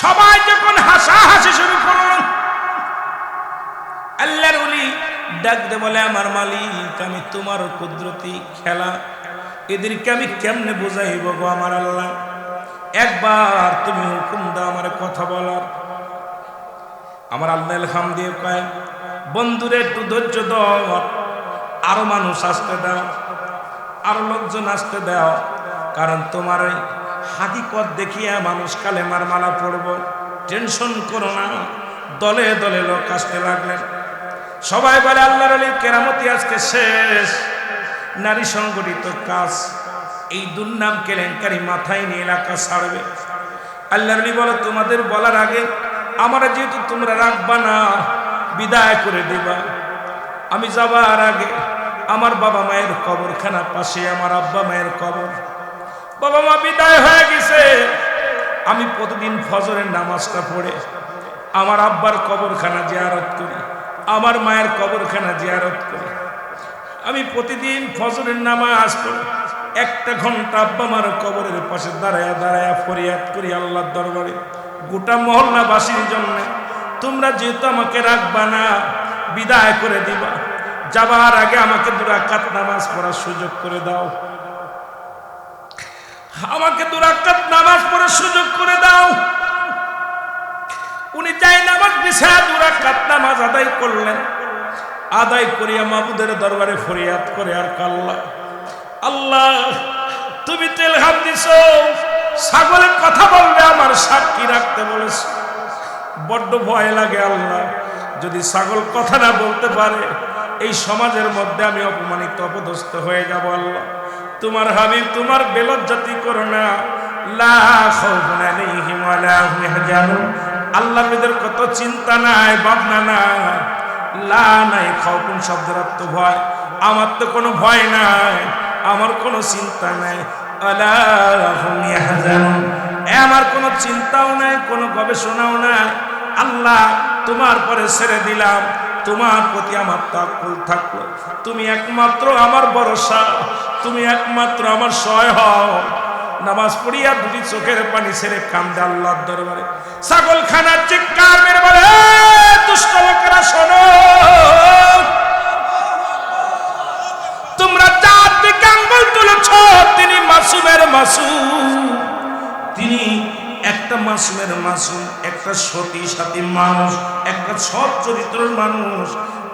সবাই যখন হাসাহাসি শুরু করল, আল্লাহর ওলি ডাক দে বলে, আমার মালিক, আমি তোমার কুদরতি খেলা, এদেরকে আমি কেমনে বুঝাইব গো আমার আল্লাহ? একবার তুমি হুকুম দাও আমার কথা বলার। আমার আল্লাহ ইলহাম দিয়ে কয়, বন্ধুরে একটু ধৈর্য ধর, আরো মানুষ আসতে দাও, আরো লোকজন আসতে দাও, কারণ তোমার ওই হাকিকত দেখিয়া মানুষ কালেমার মালা পড়ব, টেনশন করো না। দলে দলে লোক আসতে লাগলেন। সবাই বলে, আল্লাহর ওলির কেরামতি আজকে শেষ, নারী সংগঠিত কাজ, এই দুর্নাম কেলেঙ্কারি মাথায় নিয়ে এলাকা ছাড়বে। আল্লাহর ওলি বলে, তোমাদের বলার আগে আমার যেহেতু তোমরা রাখবা না, বিদায় করে দিবা। আমি যাবার আগে আমার বাবা মায়ের কবরখানা পাশে, আমার আব্বা মায়ের কবর, বাবা মা বিদায় হয়ে গেছে। আমি প্রতিদিন ফজরের নামাজটা পড়ে আমার আব্বার কবরখানা জিয়ারত করি, আমার মায়ের কবরখানা জিয়ারত করি। আমি প্রতিদিন ফজরের নামাজ পড়ি, একটা ঘন্টা আব্বা মার কবরের পাশে দাঁড়ায়া দাঁড়ায়া ফরিয়াদ করি আল্লাহর দরবারে, গোটা মহল্লাবাসীর জন্য, তোমরা যেহেতু আমাকে রাখবা না, বিদায় করে দিবা, যাবার আগে আমাকে 2 রাকাত নামাজ পড়ার সুযোগ করে দাও, আমাকে 2 রাকাত নামাজ পড়ার সুযোগ করে দাও। উনি যাই নামাজ বিছায়া 2 রাকাত নামাজ আদায় করলেন। আদায় করিয়া মাবুদের দরবারে ফরিয়াদ করে, আর আল্লাহ, আল্লাহ তুমি তো ইলহাম দিছো, ছাগলের কথা বলবে, আমার সাক্ষী রাখতে বলেছ, বড্ড ভয় লাগে আল্লাহ, যদি ছাগল কথা না বলতে পারে এই সমাজের মধ্যে আমি অপমানিত অপদস্থ হয়ে যাব। আল্লাহ তোমার হাবিব, তোমার বেলজ্জাতি করো না। লা খাউফুন আলাইহিম ওয়া লা হুম ইয়াহজানুন, আল্লাহর মেয়েদের কত চিন্তা নাই, ভাবনা নাই। লা নাই, খাউফুন শব্দের অর্থ ভয়, আমার তো কোনো ভয় নাই, আমার কোনো চিন্তা নাই। আলা হুম ইয়াহজানুন, আমার কোনো চিন্তাও নাই, কোনো গবেষণাও নাই। আল্লাহ তোমার পরে ছেড়ে দিলাম, তোমার প্রতি আমার তাওয়াক্কুল থাকলো, তুমি একমাত্র আমার ভরসা, তুমি একমাত্র আমার সহায় হও। নামাজ পড়িয়া 2 চোখের পানি ছেড়ে কান্দে আল্লাহর দরবারে। ছাগলখানার চিৎকার মেরে বলে, দুষ্ট লোকেরা শোনো, তোমরা যার দিকে আঙ্গুল তুলেছ তিনি মাসুমের মাসুম, তিনি একটা মাসুমের মাসুম, একটা সতী সাথী মানুষ, একটা সৎ চরিত্রের মানুষ।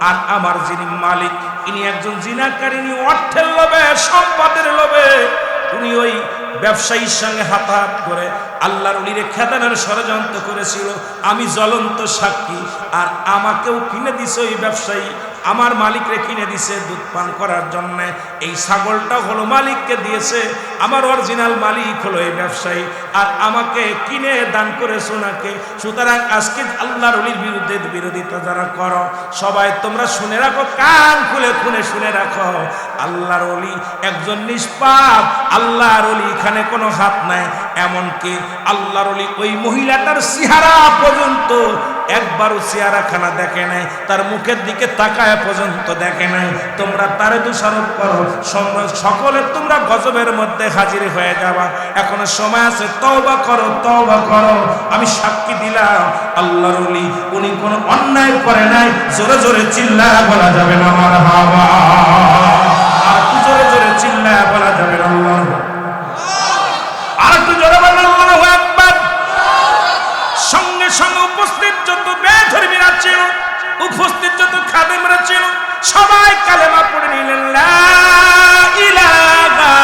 আর আমার যিনি মালিক, ইনি একজন জিনাকারিনী, অর্থের লোভে, সম্পদের লোভে উনি ওই ব্যবসায়ীর সঙ্গে হাতাহাত করে আল্লাহর ওলিরে খেদানোর ষড়যন্ত্র করেছিল। আমি জ্বলন্ত সাক্ষী। আর আমাকেও কিনে দিছে ওই ব্যবসায়ী, আমার মালিকরে কিনে দিছে দুধ পান করার জন্য। এই ছাগলটা হলো মালিককে দিয়েছে, আমার অরিজিনাল মালিক হলো এই ব্যবসায়ী, আর আমাকে কিনে দান করেছে ওনাকে। সুতরাং আজকে আল্লাহর ওলির বিরুদ্ধে বিরোধিতা যারা করো, সবাই তোমরা শুনে রাখো, কান খুলে খুলে শুনে রাখো, আল্লাহর ওলি একজন নিষ্পাপ, আল্লাহর ওলি এখানে কোনো হাত নাই। এমনকি আল্লাহর ওলি ওই মহিলাটার চেহারা পর্যন্ত একবারও চেহারাখানা দেখে নাই, তার মুখের দিকে তাকায় পর্যন্ত দেখে নাই। তোমরা তারে দোষারোপ করো, সকলে তোমরা গজবের মধ্যে হাজির হয়ে যাবা। এখনো সময় আছে, তওবা করো, তওবা করো। আমি সাক্ষী দিলাম আল্লাহর ওলি উনি কোনো অন্যায় করে নাই। জোরে জোরে চিল্লায়া বলা যাবে না মারহাবা, আর একটু জোরে জোরে চিল্লায়া বলা যাবে না আল্লাহু আকবার, আর একটু জোরে বলেন আল্লাহু আকবার। সঙ্গে সঙ্গে উপস্থিত যত বেধর্মীরা ছিল, উপস্থিত যত খাদেমরা ছিল, সবাই কালেমা পড়ে নিলেন, লা ইলাহা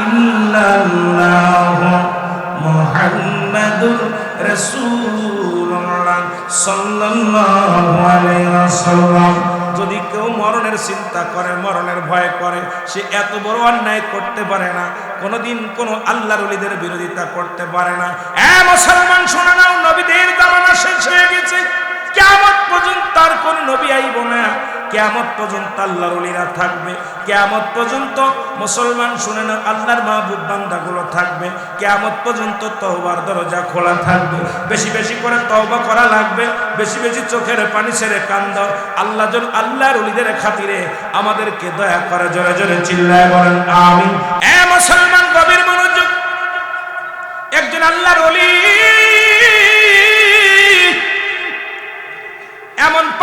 ইল্লাল্লাহু মুহাম্মাদুর রাসূলুল্লাহ সাল্লাল্লাহু আলাইহি ওয়াসাল্লাম। যদি কেউ মরণের চিন্তা করে, মরণের ভয় করে, সে এত বড় অন্যায় করতে পারে না, কোনোদিন কোনো আল্লাহর ওলিদের বিরোধিতা করতে পারে না। মুসলমান শোনা নাও, নবীদের জামানা শেষ হয়ে গেছে, কিয়ামত পর্যন্ত আর কোন নবী আইব না, কিয়ামত পর্যন্ত আল্লাহর ওলিরা থাকবে, কিয়ামত পর্যন্ত মুসলমান শুনে না আল্লাহর মাহবুব বান্দাগুলো থাকবে, কিয়ামত পর্যন্ত তওবার দরজা খোলা থাকবে। বেশি বেশি করে তওবা করা লাগবে, বেশি বেশি চোখের পানি ছেড়ে কান্দো। আল্লাহ যেন আল্লাহর ওলিদের খাতিরে আমাদেরকে দয়া করে। জোরে জোরে চিল্লায় বলেন আমিন। মুসলমান গভীর মনোযোগ। একজন আল্লাহর ওলি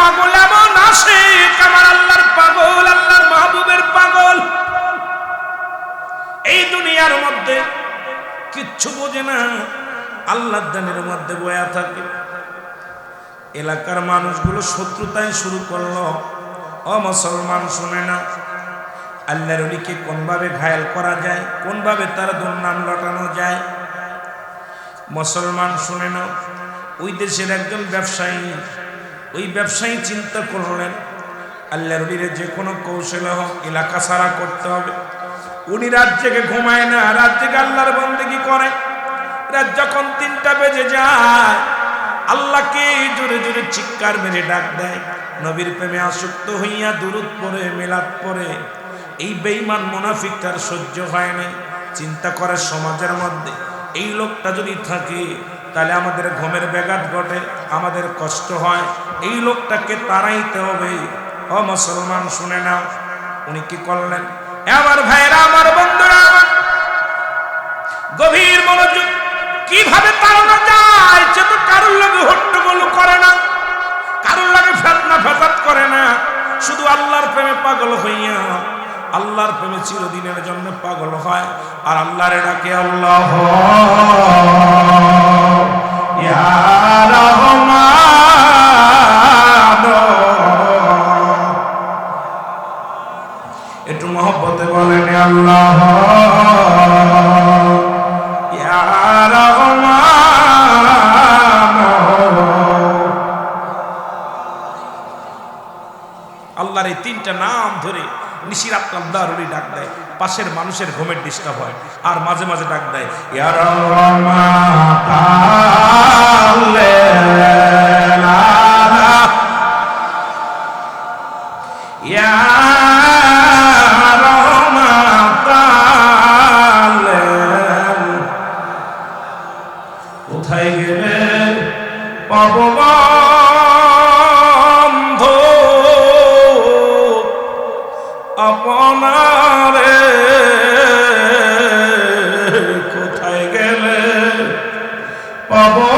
পাগল এমন আশিক, আমার আল্লাহর পাগল, আল্লাহর মাহবুবের পাগল, এই দুনিয়ার মধ্যে কিচ্ছু বোঝে না, আল্লাহর দানের মধ্যে বয়া থাকে। এলাকার মানুষগুলো শত্রুতায় শুরু করলো। ও মুসলমান, শুনে না, আল্লাহর ওলিকে কোনভাবে ঘায়েল করা যায়, কোনভাবে তার দুর্নাম লটানো যায়। মুসলমান শুনে না, ওই দেশের একজন ব্যবসায়ী, ওই ব্যবসায়ী চিন্তা করলেন আল্লাহর ওলিরে যে কোনো কৌশলে হোক এলাকা ছাড়া করতে হবে। উনি রাত জেগে ঘুমায় না, রাত জেগে আল্লাহর বন্দেগী করে। রাত যখন 3টা বেজে যায়, আল্লাহকে জোরে জোরে চিৎকার মেরে ডাক দেয়। নবীর প্রেমে আসক্ত হইয়া দুরূদ পড়ে, মিলাদ পড়ে। এই বেঈমান মুনাফিকটার সহ্য হয় না। চিন্তা করে সমাজের মধ্যে এই লোকটা যদি থাকে তাহলে আমাদের ঘুমের ব্যাঘাত ঘটে, আমাদের কষ্ট হয়, এই লোকটাকে তাড়াইতে হবে। ও মুসলমান শুনে নাও, উনি কি করলেন? আমার ভাইরা, আমার বন্ধুরা, গভীর মনোযোগ। কিভাবে তাড়ানো যায়? সে তো কারোর লাগে হট্টগোল করে না, কারোর লাগে ফেতনা ফেসাদ করে না, শুধু আল্লাহর প্রেমে পাগল হইয়া আল্লাহর প্রেমে চিরদিনের জন্য পাগল হয়। আর আল্লাহরে ডাকে, আল্লাহ ইয়া রহমান। একটু মহব্বতে বলেন, আল্লাহ ইয়া রহমান। আল্লাহর এই 3টা নাম ধরে নিশিরাত আল্লাহর ওলি ডাক দেয়। পাশের মানুষের ঘুমের ডিস্টার্ব হয়, আর মাঝে মাঝে ডাক দেয়, ইয়া রহমান, ইয়া রহমান। কোথায় গেলে পাবো বন্ধু আপনারে, কোথায় গেলে পাবো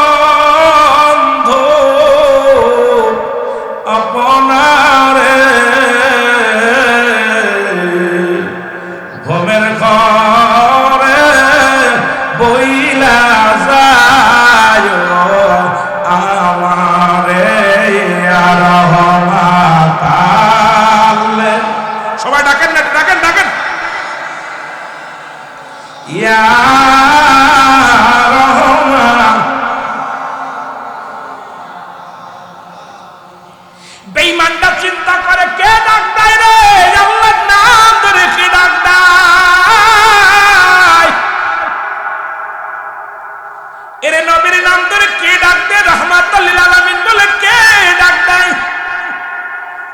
বন্ধু আপনারে। ঘুমের ঘরে বইলা যায় আমারে, আর সবাই ডাকেন না, ডাকেন ডাকেন, ইয়া রহমান। বেঈমানটা চিন্তা করে, কে ডাক দেয় রে? আল্লাহর নাম ধরে কে ডাক দেয়? এরে নবীর নাম ধরে কে ডাক দেয়? রাহমাতুল লিল আলামিন বলে কে ডাক দেয়?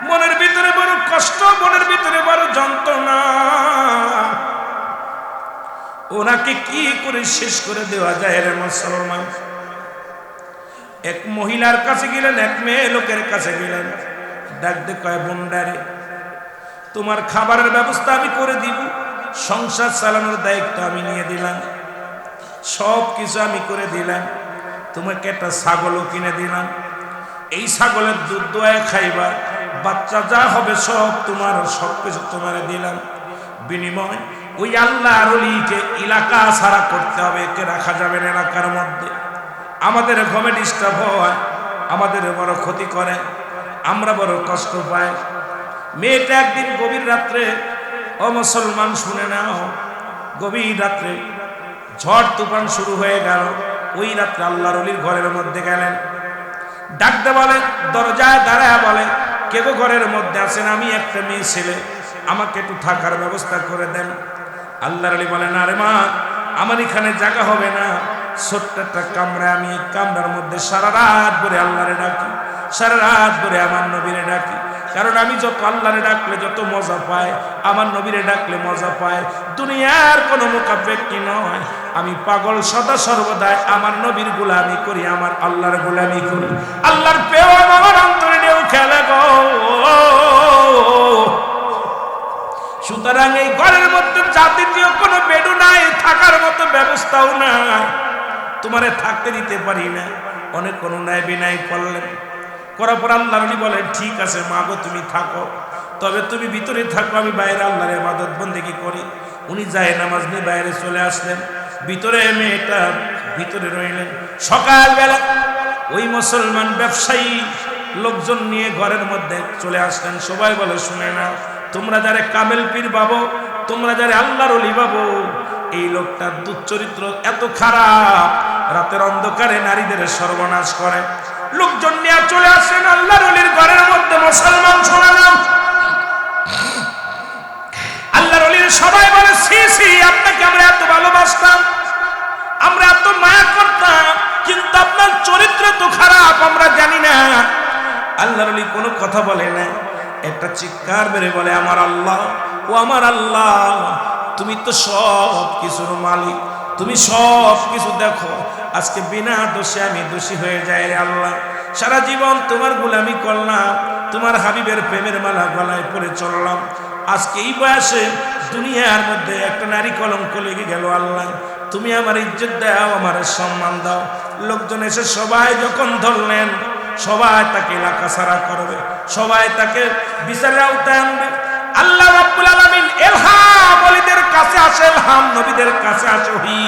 মনের ভিতরে বড় কষ্ট, মনের ভিতরে বড় যন্ত্রণা। ওনাকে কি করে শেষ করে দেওয়া যায় রে মুসলমান? এক মহিলার কাছে গেলেন, এক মেয়ে লোকের কাছে গেলেন, ডাক দে কয়, বোনডারে, তোমার খাবারের ব্যবস্থা আমি করে দিব, সংসার চালানোর দায়িত্ব আমি নিয়ে দিলাম, সব কিছু আমি করে দিলাম, তোমাকে একটা ছাগলও কিনে দিলাম, এই ছাগলের দুধ দোয়ায় খাইবা, বাচ্চা যা হবে সব তোমার, সব কিছু তোমার দিলাম। বিনিময় ওই আল্লাহর ওলিকে এলাকা ছাড়া করতে হবে, একে রাখা যাবে না এলাকার মধ্যে। আমাদের ঘুমে ডিস্টার্ব হয়, আমাদের বড় ক্ষতি করে, আমরা বড় কষ্ট পাই। মেয়েটা একদিন গভীর রাত্রে, ও মুসলমান শুনে নাও, গভীর রাত্রে ঝড় তুফান শুরু হয়ে গেল। ওই রাত্রে আল্লাহর ওলির ঘরের মধ্যে গেলেন, ডাকতে বলে, দরজায় দাঁড়ায় বলে, কে গো ঘরের মধ্যে আছেন? আমি একটা মেয়ে ছেলে, আমাকে একটু থাকার ব্যবস্থা করে দেন। আল্লাহর ওলি বলেন, আরে মা, আমার এখানে জায়গা হবে না, ছোট্ট একটা কামরা, আমি এই কামরার মধ্যে সারা রাত ধরে আল্লাহরে ডাকি, সারা রাত ধরে আমার নবীরে ডাকি। কারণ আমি যত আল্লাহরে ডাকলে যত মজা পায়, আমার নবীরে ডাকলে মজা পায়। দুনিয়ার কোনো মুখাপেক্ষী নয়, আমি পাগল সদা সর্বদাই আমার নবীর গোলামি করি, আমার আল্লাহর গোলামি করি। আল্লাহর পেও আমার অন্তরে ঢেউ খেলে গো। সুতরাং এই ঘরের মধ্যে জাতীয় কোনো বেডও নাই, থাকার মতো ব্যবস্থাও নাই, তোমারে থাকতে দিতে পারি না। অনেক অনুনয় বিনয় করলেন, করার পর আল্লাহর ওলি বলেন ঠিক আছে মা গো তুমি থাকো, তবে তুমি ভিতরে থাকো, আমি বাইরে আল্লাহর ইবাদত বন্দেগী করি। উনি যায় নামাজ নিয়ে বাইরে চলে আসলেন, ভিতরে মেয়েটা ভিতরে রইলেন। সকালবেলা ওই মুসলমান ব্যবসায়ী লোকজন নিয়ে ঘরের মধ্যে চলে আসলেন। সবাই বলে শুনে না, তোমরা যারা কামেল পীর বাবু, তোমরা যারা আল্লাহর ওলি বাবু, এই লোকটার দুশ্চরিত্র এত খারাপ, রাতের অন্ধকারে নারীদের সর্বনাশ করে। লোকজন নিয়ে চলে আসেন আল্লাহর ওলির ঘরের মধ্যে। মুসলমান শোনালাম, আল্লাহর ওলির সবাই বলে সি সি, আপনাকে আমরা এত ভালোবাসতাম, আমরা এত মায়া করতাম, কিন্তু আপনার চরিত্র তো খারাপ, আমরা জানি না। আল্লাহর ওলি কোনো কথা বলে না, একটা চিৎকার বেড়ে বলে আমার আল্লাহ, ও আমার আল্লাহ, তুমি তো সব কিছুর মালিক, তুমি সব কিছু দেখো। আজকে বিনা দোষে আমি দোষী হয়ে যাই রে আল্লাহ। সারা জীবন তোমার গোলামি করলাম, তোমার হাবিবের প্রেমের মালা গলায় পরে চললাম, আজকে এই বয়সে দুনিয়ার মধ্যে একটা নারী কলঙ্ক লেগে গেল। আল্লাহ তুমি আমার ইজ্জত দাও, আমার সম্মান দাও। লোকজন এসে সবাই যখন ধরলেন, সবাই তাকে এলাকা ছাড়া করবে, সবাই তাকে বিচারের আওতায় আনবে। আল্লাহ রাব্বুল আলামিন ইলহাম ওলিদের কাছে আসে, ইলহাম নবীদের কাছে আসে। ওহি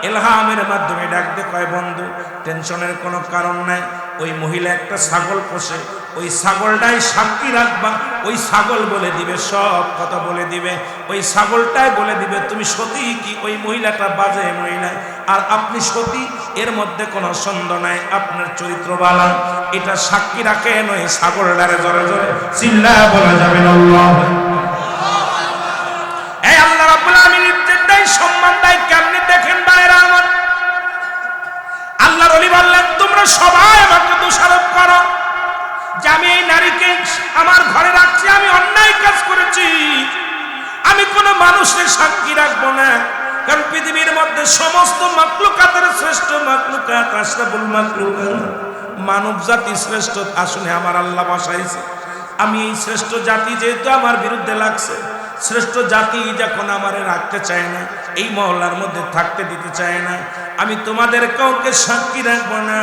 ইলহামের মাধ্যমে ডাকতে কয় বন্ধু, টেনশনের কোনো কারণ নাই। ওই মহিলা একটা ছাগল পোষে, ওই ছাগলটাই সাক্ষী রাখবা। ওই ছাগল বলে দিবে, সব কথা বলে দিবে। ওই ছাগলটাই বলে দিবে তুমি সতী কি ওই মহিলাটা বাজে মহিলা, আর আপনি সতী, এর মধ্যে কোনো সন্দেহ নাই, আপনার চরিত্র ভালো। এটা সাক্ষী রাখেন ওই ছাগলটারে। জোরে জোরে চিল্লায়া বলা যাবে না আল্লাহ। এই আল্লাহ রাব্বুল আলামিন ইজ্জত দেয়, সম্মান দেয় কেমনে দেখেন ভাইরা আমার। আল্লাহর ওলি বললেন তোমরা সবাই আমাকে দোষারোপ করো যে আমি এই নারীকে আমার ঘরে রাখছি, আমি অন্যায় কাজ করেছি, আমি কোনো মানুষের সাক্ষী রাখবো না। কারণ পৃথিবীর মধ্যে সমস্ত মাখলুকাতের শ্রেষ্ঠ মাখলুকাত, আশরাফুল মাখলুকাত, মানব জাতি শ্রেষ্ঠ আসনে আমার আল্লাহ বসাইছে। আমি এই শ্রেষ্ঠ জাতি যেহেতু আমার বিরুদ্ধে লাগছে, শ্রেষ্ঠ জাতি যখন আমারে রাখতে চায় না, এই মহল্লার মধ্যে থাকতে দিতে চায় না, আমি তোমাদের কাউকে সাক্ষী রাখবো না।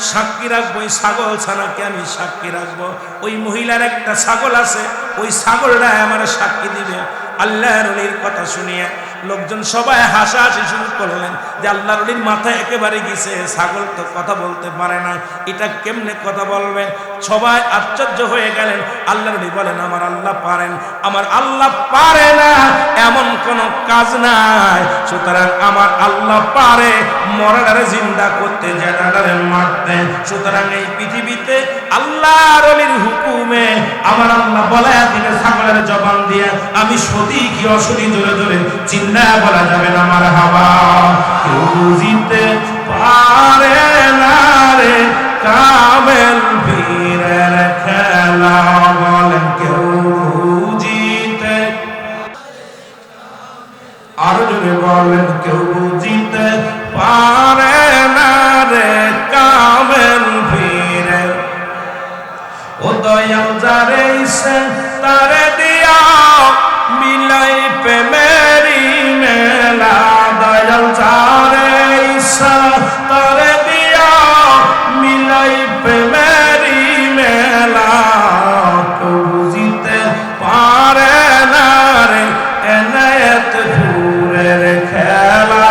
সাক্ষী রাখবো ওই ছাগল ছানাকে আমি সাক্ষী রাখবো। ওই মহিলার একটা ছাগল আছে, ওই ছাগলটাই আমার সাক্ষী দিবে। আল্লাহর ওলির কথা শুনিয়ে লোকজন সবাই হাসাহাসি শুরু করলেন যে আল্লাহর ওলির মাথায় একেবারে গেছে, ছাগল তো কথা বলতে পারে না, এটা কেমনে কথা বলবে? সবাই আশ্চর্য হয়ে গেলেন। আল্লাহর ওলি বলেন আমার আল্লাহ পারেন, আমার আল্লাহ পারে না এমন কোন কাজ নাই। সুতরাং আমার আল্লাহ পারে মরাটারে জিন্দা করতে, জেনাটারে মারতে। সুতরাং এই পৃথিবীতে আল্লাহর ওলির হুকুমে আমার আল্লাহ বলে দিলে ছাগলের জবান দিয়ে আমি সতী কি অসতী জোরে জোরে চিন্তা বলা যাবে না আমার হাওয়া। কেউ বুঝিতে পারে না রে কামেল পীরের খেলা, বলেন কেউ বুঝিতে, আর জোরে বলেন কেউ বুঝিতে পারে না রে কামেল পীরের। ও দয়াল যারে ইচ্ছে তারে দিয়া মিলাই প্রেমেরি মেলা, দয়াল যারে ইচ্ছা তারে দিয়া মিলাই প্রেমেরি মেলা। কেউ বুঝিতে পারে না রে এনায়েত হুরের খেলা,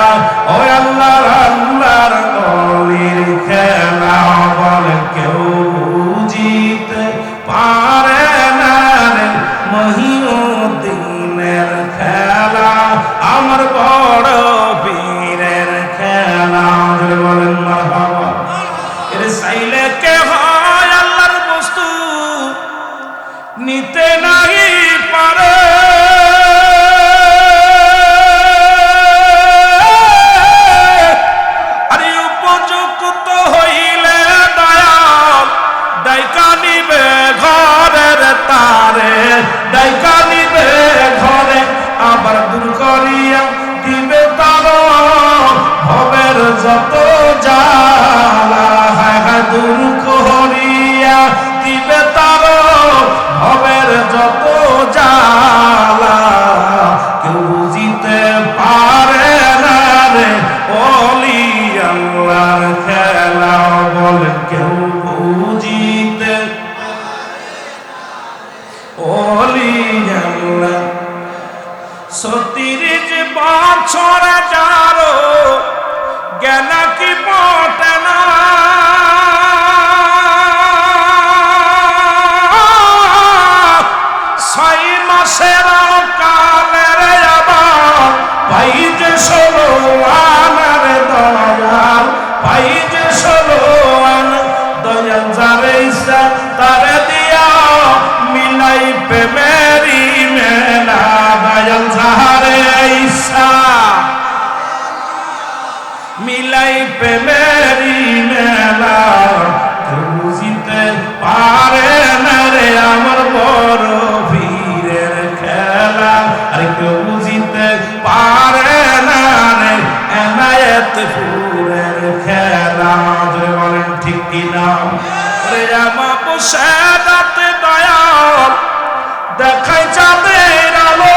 ও আল্লাহর আল্লাহর ওলির খেলা, বলে কেউ বুঝিতে পারে না রে মহিউদ্দিনের খেলা, আমার বড় পীরের খেলা। বলেন মারহাবা। এর চাইলে কে হয় আল্লাহর বস্তু নিতে নাই পারে, আরে উপযুক্ত হইলে দয়াল ডাইকা নিবে ঘরের তারে, ডাইকা নিবে ঘরে আবার দূর করিয়া দিবে তার ভবের যত জ্বালা, হায় হায় দূর করিয়া দিবে তার ভবের যত মিলাই প্রেমেরি মেলা কেউ বুঝিতে পারে না রে আমার বড় বীরের খেলা, আরে কেউ বুঝিতে পারে না রে এনায়েতপুরের খেলা। জোরে বলেন ঠিক কিনা? রে আমার বসে রাতে দয়াল দেখাই চাঁদের আলো,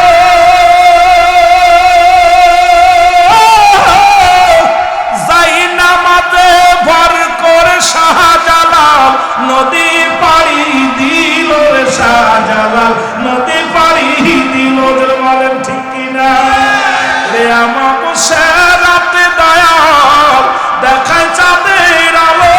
যাই নামাতে ভর করে শাহজালাল নদী পাড়ি দিল রে শাহজালাল নদী পাড়ি দিল। বলেন ঠিক কিনা? রে আমার বসে রাতে দয়াল দেখায় চাঁদের আলো,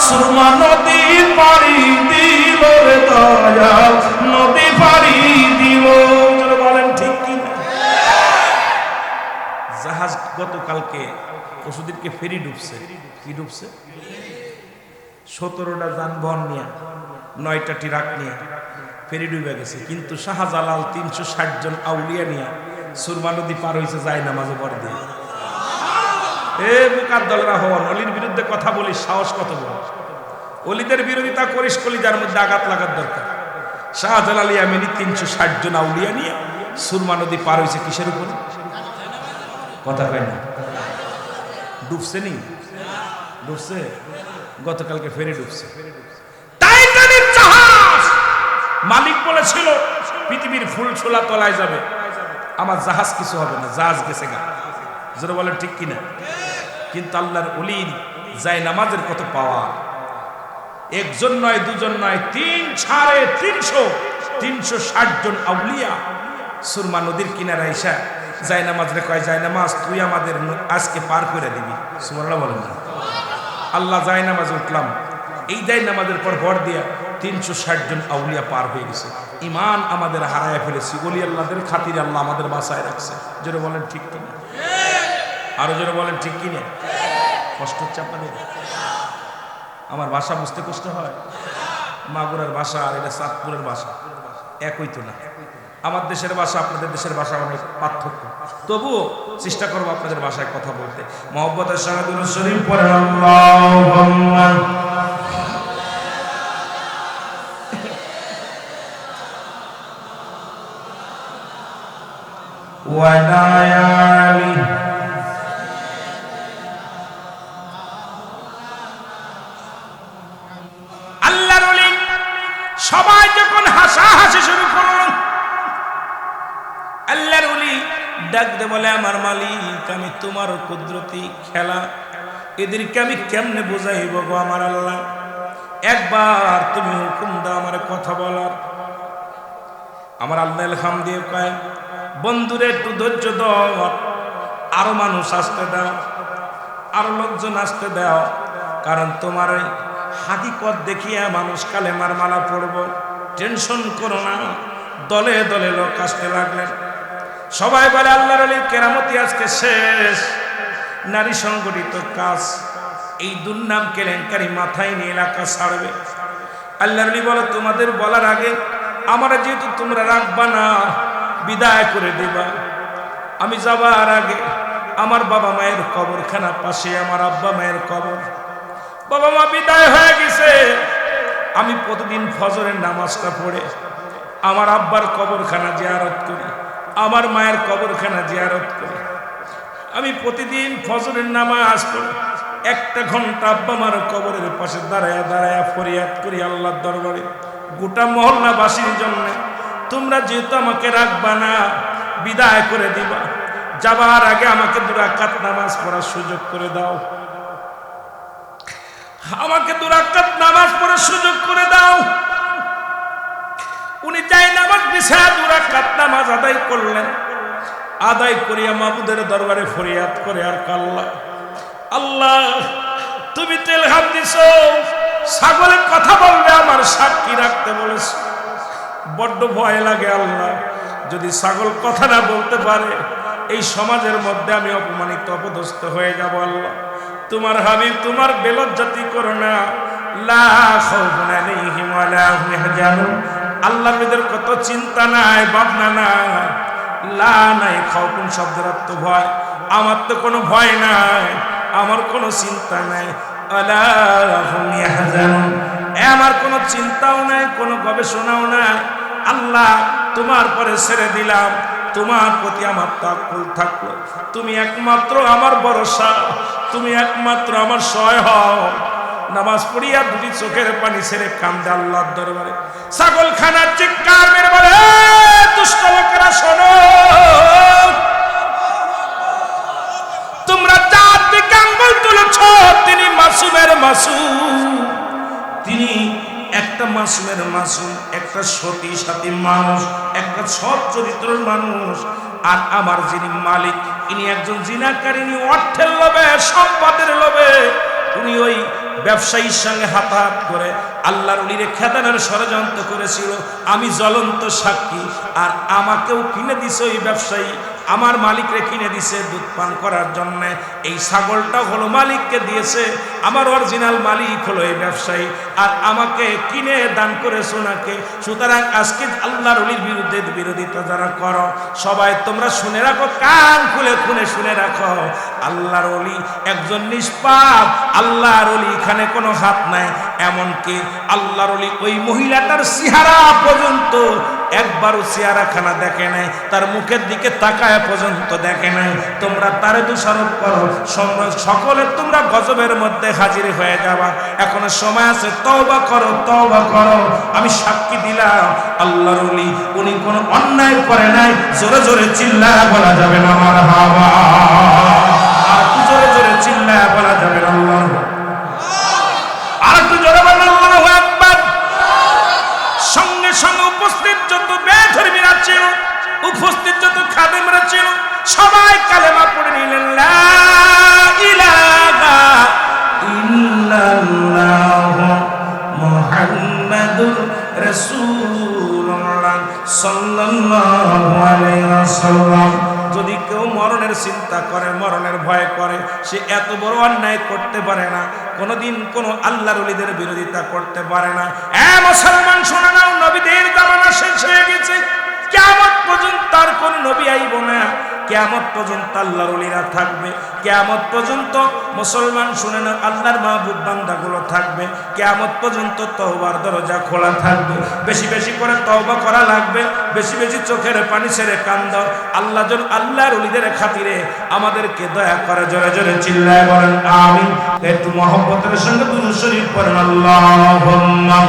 সুরমা নদী পাড়ি দিল রে দয়াল নদী পাড়ি দিল। বলেন ঠিক কিনা? জাহাজ গতকালকে পশুদেরকে ফেরি ডুবছে। কি ডুবছে? 17টা যানবাহন নিয়ে 9টা ট্রাক নিয়ে ফেরি ডুবে গেছে, কিন্তু শাহজালাল 360 জন আউলিয়া নিয়ে সুরমা নদী পার হয়েছে যায় নামাজে পড়ে দিয়ে। এ মুকার দলরা হন, অলির বিরুদ্ধে কথা বলিস, সাহস কত বড়! অলিদের বিরোধিতা করিস, কলিজার মধ্যে আঘাত লাগার দরকার। শাহজালাল ইয়ামানি 360 জন আউলিয়া নিয়ে সুরমা নদী পার হয়েছে কিসের উপরে? কথা কয় না? ডুবছে নি? ডুবছে গতকালকে ফেরি ডুবছে। টাইটানিক জাহাজ মালিক বলেছিল পৃথিবীর ফুল ছোলা তলায় যাবে, আমার জাহাজ কিছু হবে না, জাহাজ গেছে গা। যারা বলেন ঠিক কিনা? কিন্তু আল্লাহর ওলির যায় নামাজের কত পাওয়া! একজন নয়, দুজন নয়, 360 জন আউলিয়া সুরমা নদীর কিনারা এসা যায় নামাজ রে কয়, যায় নামাজ তুই আমাদের আজকে পার করে দিবি। সুবহানাল্লাহ বলেন না? আল্লাহ যায় নামাজে উঠলাম, এই যায় নামাজের পর ভর দিয়া 360 জন আউলিয়া পার হয়ে গেছে। ইমান আমাদের হারায় ফেলেছি, ওলি আল্লাহদের খাতিরে আল্লাহ আমাদের বাঁচায় রাখছে। জোরে বলেন ঠিক কিনা? আরো জোরে বলেন ঠিক কিনা? কষ্ট হচ্ছে আপনাদের? আমার ভাষা বুঝতে কষ্ট হয়? মাগুরার ভাষা আর এটা চাঁদপুরের ভাষা একই তো না। আমার দেশের ভাষা আপনাদের দেশের ভাষা অনেক পার্থক্য, তবুও চেষ্টা করবো আপনাদের ভাষায় কথা বলতে। মহব্বতের সঙ্গে দুরূদ শরীফ পড়েন আল্লাহুম্মা ওয়া লা ইয়ালি। আল্লাহর ওলি সবাই যখন হাসাহাসি শুরু করল, আল্লাহর ওলি ডাক দে বলে, আমার মালিক আমি তোমার কুদরতি খেলা, এদেরকে আমি কেমনে বোঝাইব গো আমার আল্লাহ, একবার তুমি হুকুম দাও আমার কথা বলার। আমার আল্লাহ এলহাম দিয়ে কয়, বন্ধুরে একটু ধৈর্য দাও, আরো মানুষ আসতে দাও, আরো লোকজন আসতে দাও, কারণ তোমার হাকিকত দেখিয়া মানুষ কালেমার মালা পড়ব, টেনশন করো না। দলে দলে লোক আসতে লাগলেন। সবাই বলে আল্লাহর ওলির কেরামতি আজকে শেষ, নারী সংগঠিত কাজ, এই দুর্নাম কেলেঙ্কারি মাথায় নিয়ে এলাকা ছাড়বে। আল্লাহর ওলি বলে, তোমাদের বলার আগে আমার যেহেতু তোমরা রাখবা না, বিদায় করে দিবা, আমি যাবার আগে আমার বাবা মায়ের কবরখানা পাশে, আমার আব্বা মায়ের কবর, বাবা মা বিদায় হয়ে গেছে, আমি প্রতিদিন ফজরের নামাজটা পড়ে আমার আব্বার কবরখানা জিয়ারত করি, আমার মায়ের কবরখানা জিয়ারত করি। আমি প্রতিদিন ফজরের নামাজ পড়ি, 1 ঘন্টা আব্বা মার কবরের পাশে দাঁড়ায়া দাঁড়ায়া ফরিয়াদ করি আল্লাহর দরবারে, গোটা মহল্লাবাসীর জন্য, তোমরা যেহেতু আমাকে রাখবা না, বিদায় করে দিবা, যাবার আগে আমাকে 2 রাকাত নামাজ পড়ার সুযোগ করে দাও, আমাকে 2 রাকাত নামাজ পড়ার সুযোগ করে দাও। উনি যাই নামাজ বিছায়া 2 রাকাত নামাজ আদায় করলেন। আদায় করিয়া মাবুদের দরবারে ফরিয়াদ করে, আর আল্লাহ, আল্লাহ তুমি তো ইলহাম দিছো, ছাগলের কথা বলবে আমার সাক্ষী রাখতে বলেছ, বড্ড ভয় লাগে আল্লাহ, যদি ছাগল কথা না বলতে পারে এই সমাজের মধ্যে আমি অপমানিত অপদস্থ হয়ে যাব। আল্লাহ তোমার হাবিব তোমার বেলজ্জাতি করো না, লা খাউফুন আলাইহিম ওয়া লা হুম ইয়াহজানুন। আল্লাহর নবীদের কত চিন্তা নাই, ভাবনা নাই। লা নাই, খাউফুন শব্দের অর্থ ভয়। আমার তো কোনো ভয় নাই, আমার কোনো চিন্তা নাই। ওয়ালা হুম ইয়াহজানুন, আমার কোনো চিন্তাও নাই, কোনো গবেষণাও নাই। আল্লাহ তোমার পরে ছেড়ে দিলাম, তোমার প্রতি আমার তাওয়াক্কুল থাকলো। তুমি একমাত্র আমার ভরসা, তুমি একমাত্র আমার সহায় হও। নামাজ পড়িয়া দুটি চোখের পানি ছেড়ে কান্দে আল্লাহর দরবারে। ছাগলখানার চিৎকার মেরে বলে, দুষ্ট লোকেরা শোনো, তোমরা যার দিকে আঙ্গুল তুলেছ তিনি মাসুমের মাসুম। তিনি একটা মাসুমের মাসুম, একটা সতী সাথী মানুষ, একটা সৎ চরিত্রের মানুষ। আর আমার যিনি মালিক, ইনি একজন জিনাকারিনী, অর্থের লোভে, সম্পদের লোভে উনি ওই ব্যবসায়ীর সঙ্গে হাতাহাত করে আল্লাহর ওলিরে খেদানোর ষড়যন্ত্র করেছিল। আমি জ্বলন্ত সাক্ষী। আর আমাকেও কিনে দিছে ওই ব্যবসায়ী, আমার মালিকরে কিনে দিছে দুধ পান করার জন্য। এই ছাগলটা হলো মালিককে দিয়েছে, আমার অরিজিনাল মালিক হলো এই ব্যবসায়ী, আর আমাকে কিনে দান করেছে ওনাকে। সুতরাং আজকে আল্লাহর ওলির বিরুদ্ধে বিরোধিতা যারা করো, সবাই তোমরা শুনে রাখো, কান খুলে খুলে শুনে রাখো। আল্লাহর ওলি একজন নিষ্পাপ, আল্লাহর ওলি এখানে কোনো হাত নাই। এমনকি আল্লাহর ওলি ওই মহিলাটার চেহারা পর্যন্ত একবারও চেহারাখানা দেখে নাই, তার মুখের দিকে তাকায় পর্যন্ত দেখে নাই। তোমরা তারে দোষারোপ করো, সকলে তোমরা গজবের মধ্যে হাজির হয়ে যাবা। এখনো সময় আছে, তওবা করো, তওবা করো। আমি সাক্ষী দিলাম আল্লাহর ওলি উনি কোনো অন্যায় করে নাই। জোরে জোরে চিল্লায় বলা যাবে না মারহাবা, আর জোরে জোরে চিল্লায় বলা যাবে না আল্লাহ, আর একটু জোরে বলেন আল্লাহু আকবার। সঙ্গে সঙ্গে উপস্থিত যত বেধর্মীরা ছিল, উপস্থিত যত খাদেমরা ছিল, সবাই কালেমা পড়ে নিলেন, লা ইলাহা ইল্লাল্লাহু মুহাম্মাদুর রাসূলুল্লাহ সাল্লাল্লাহু আলাইহি ওয়াসাল্লাম। যদি কেউ মরণের চিন্তা করে, মরণের ভয় করে, সে এত বড় অন্যায় করতে পারে না, কোনদিন কোন আল্লাহর ওলিদের বিরোধিতা করতে পারে না। মুসলমান শুনে নাও, নবীদের জামানা শেষ হয়ে গেছে, কিয়ামত পর্যন্ত আর কোন নবী আইব না। কিয়ামত পর্যন্ত আল্লাহর ওলিরা থাকবে, কিয়ামত পর্যন্ত মুসলমান শুনে নাও আল্লাহর মাহবুব বান্দাগুলো থাকবে, কিয়ামত পর্যন্ত তওবার দরজা খোলা থাকবে। বেশি বেশি করে তওবা করা লাগবে, বেশি বেশি চোখের পানি ছেড়ে কান্দ। আল্লাহ যেন আল্লাহর ওলিদের খাতিরে আমাদেরকে দয়া করে। জোরে জোরে চিল্লায় বলেন আমিন। একটু মহব্বতের সঙ্গে দুরূদ শরীফ পড়েন, আল্লাহুম্মা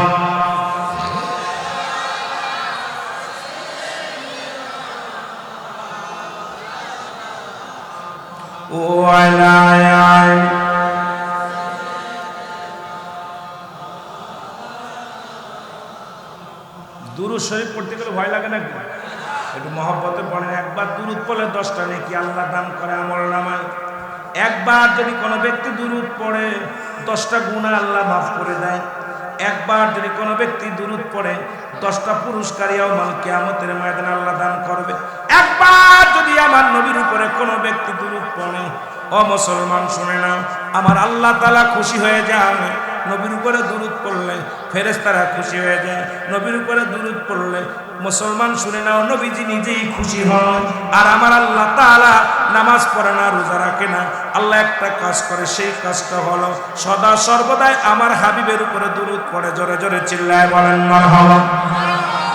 ওয়ালা আলি। দুরূদ শরীফ পড়তে গেলে ভয় লাগে নাকি? একটু মহব্বতে পড়েন। একবার দুরূদ পড়লে 10টা নেকি আল্লাহ দান করে আমলনামায়। একবার যদি কোনো ব্যক্তি দুরূদ পড়ে 10টা গুনাহ আল্লাহ মাফ করে দেয়। একবার যদি কোনো ব্যক্তি দুরূদ পড়ে 10টা পুরস্কারিয়াও মাল কিয়ামতের ময়দানে আল্লাহ দান করবে। একবার যদি আমার নবীর উপরে কোনো ব্যক্তি দুরূদ পড়ে, ও মুসলমান শুনে নাও, আমার আল্লাহ তাআলা খুশি হয়ে যায়। নবীর উপরে দুরূদ পড়লে ফেরেশতারা খুশি হয়ে যায়। নবীর উপরে দুরূদ পড়লে মুসলমান শুনে নাও, নবীজি নিজেই খুশি হন। আর আমার আল্লাহ তাআলা নামাজ পড়ে না, রোজা রাখে না, আল্লাহ একটা কাজ করে, সেই কাজটা হলো সদা সর্বদাই আমার হাবিবের উপরে দুরূদ পড়ে। জোরে জোরে চিল্লায় বলেন মারহাবা।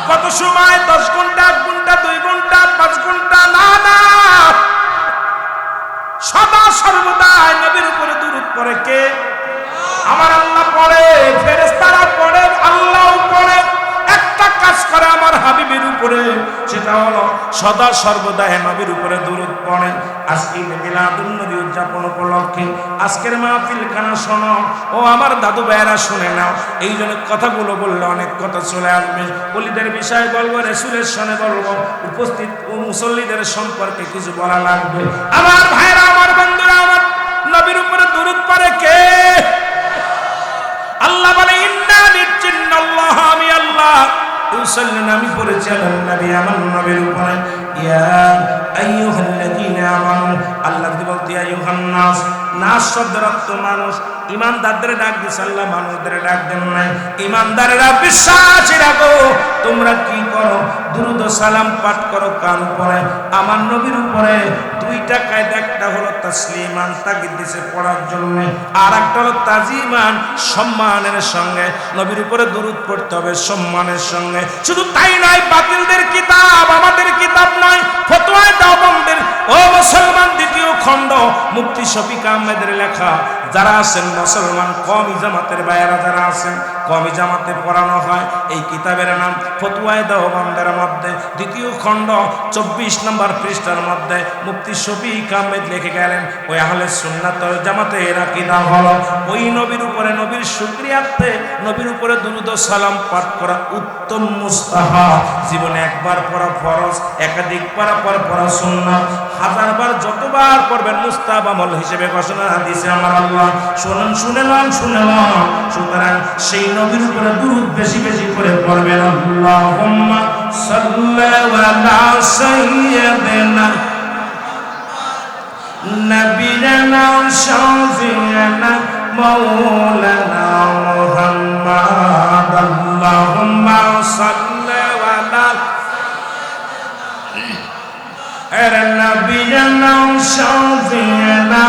কত সময়? 10 ঘন্টা, 1 ঘন্টা, 2 ঘন্টা, 5 ঘন্টা? না না, সদা সর্বদাই নবীর উপরে দুরূদ পড়ে কে? আমার আল্লাহ পড়ে, ফেরেশতারা পড়ে, আল্লাহও পড়ে। একটা কাজ করে আমার হাবিবের উপরে, সেটা হলো সদা সর্বদা নবীর উপরে দুরূদ পড়েন। আজকে মিলাদুন নবী উদযাপন উপলক্ষে আজকের মাহফিল খানা শোনো, ও আমার দাদু ভাইয়েরা শুনে নাও। এই জন্য কথাগুলো বললে অনেক কথা চলে আসবে। ওলিদের বিষয়ে বলবো, রাসূলের সনে বলবো, উপস্থিত ও মুসল্লিদের সম্পর্কে কিছু বলা লাগবে। আমার ভাইরা, আমার বন্ধুরা, আমার নবীর উপরে দুরূদ পড়ে কে? আল্লাহ বলে, ইন্না নিশ্চিন্নাল্লাহ, আমি আল্লাহ ইউসাল্লিনা আমি পড়েছি আলান নবী আমার নবীর উপরে ইয়া আইয়ুহাল্লাযীনা আমানু আল্লাহ বলতে ইয়া আইয়ুহান নাস নাস শব্দের অর্থ মানুষ ইমানদারদের ডাক দিছে আল্লাহ মানুষদের ডাক দেন নাই ইমানদারেরা বিশ্বাসীরা গো তোমরা কি করো দুরূদ ও সালাম পাঠ করো কার উপরে আমার নবীর উপরে দুইটা কায়দা একটা হলো তাসলিমান তাগিদ দিছে পড়ার জন্য আর একটা হলো তাজিমান সম্মানের সঙ্গে নবীর উপরে দুরূদ পড়তে হবে সম্মানের সঙ্গে শুধু তাই নয় বাতিলদের কিতাব আমাদের কিতাব নয় ফতোয়ায়ে দেওবন্দের ও মুসলমান দ্বিতীয় খণ্ড মুফতি শফিক আহমেদের লেখা যারা আছেন মুসলমান কওমি জামাতের ভাইয়েরা যারা আছেন কওমি জামাতে পড়ানো হয় এই কিতাবের নাম ফতোয়ায়ে দেওবন্দের মধ্যে দ্বিতীয় খণ্ড 24 নম্বর পৃষ্ঠার মধ্যে মুফতি শফিক আহমেদ লিখে গেলেন ওই আহলে সুন্নাত ওয়াল জামাতের আকীদা হলো ওই নবীর উপরে নবীর শুকরিয়াতে নবীর উপরে দুরূদ ও সালাম পাঠ করা উত্তম মুস্তাহাব জীবনে একবার পড়া ফরজ একাধিকবার পড়া সুন্নাত হাজারবার যতবার পড়বেন মুস্তাহাব আমল হিসেবে ঘোষণা দিয়েছে আমার আল্লাহ শুনেলাম সুতরাং সেই নবীর উপরে দুরূদ বেশি বেশি করে পড়বেন আল্লাহুম্মা সাল্লি আলা সাইয়্যিদিনা নবিয়ানা শাফিয়ানা মাওলানা মুহাম্মদ আল্লাহুম্মা সাল্লি আলা নবিয়ানা শাফিয়ানা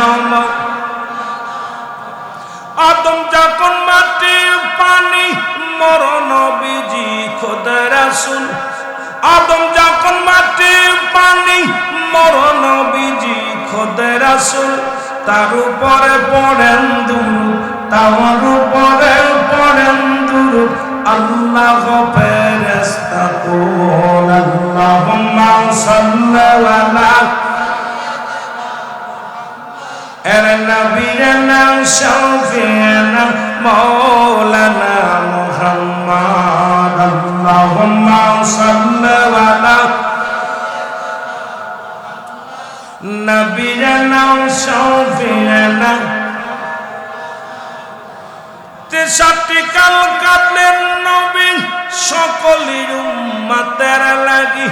আদম যখন মাটি পানি মর নবীজি খোদা রাসূল আদম যখন মাটি পানি মর নবীজি খোদা রাসূল তার উপরে পড়েন দুরূদ তার উপরে পড়েন দুরূদ আল্লাহ ফেরেশতা কোন আল্লাহুম্মা সাল্লি আলা নবিয়ানা শাফিয়ানা মাওলানা মুহাম্মদ আল্লাহুম্মা সাল্লি আলা নবিয়ানা শাফিয়ানা তেষট্টি কাল কাঁদলেন নবী সকলের উম্মতের লাগি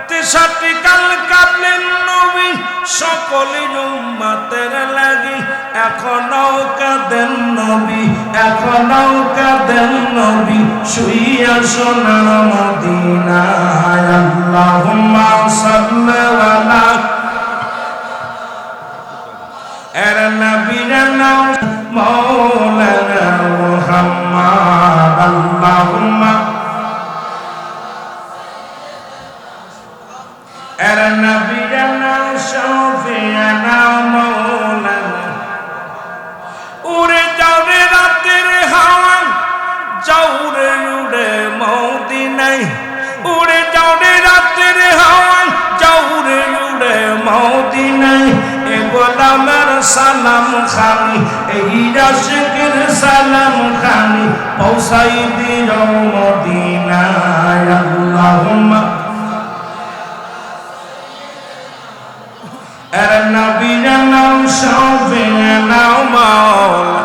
তেষট্টি কাল কাঁদলেন নবী সকলের উম্মতের লাগি এখনো কাঁদেন নবী শুইয়া সোনার মদিনায় আল্লাহুম্মা সাল্লি আলা নবিয়ানা মাওলানা মুহাম্মদ আল্লাহুম্মা নবিয়ানা শাফিয়ানা মাওলানা উড়ে যাও রে রাতের হাওয়া যাও রে উড়ে মদিনায় উড়ে যাও রে রাতের হাওয়া যাও রে উড়ে মদিনায় এ গোলামের সালাম খানি এই আশিকের সালাম খানি পৌঁছাই দিও মদিনায় আল্লাহুম্মা নবিয়ানা শাফিয়ানা মাওলানা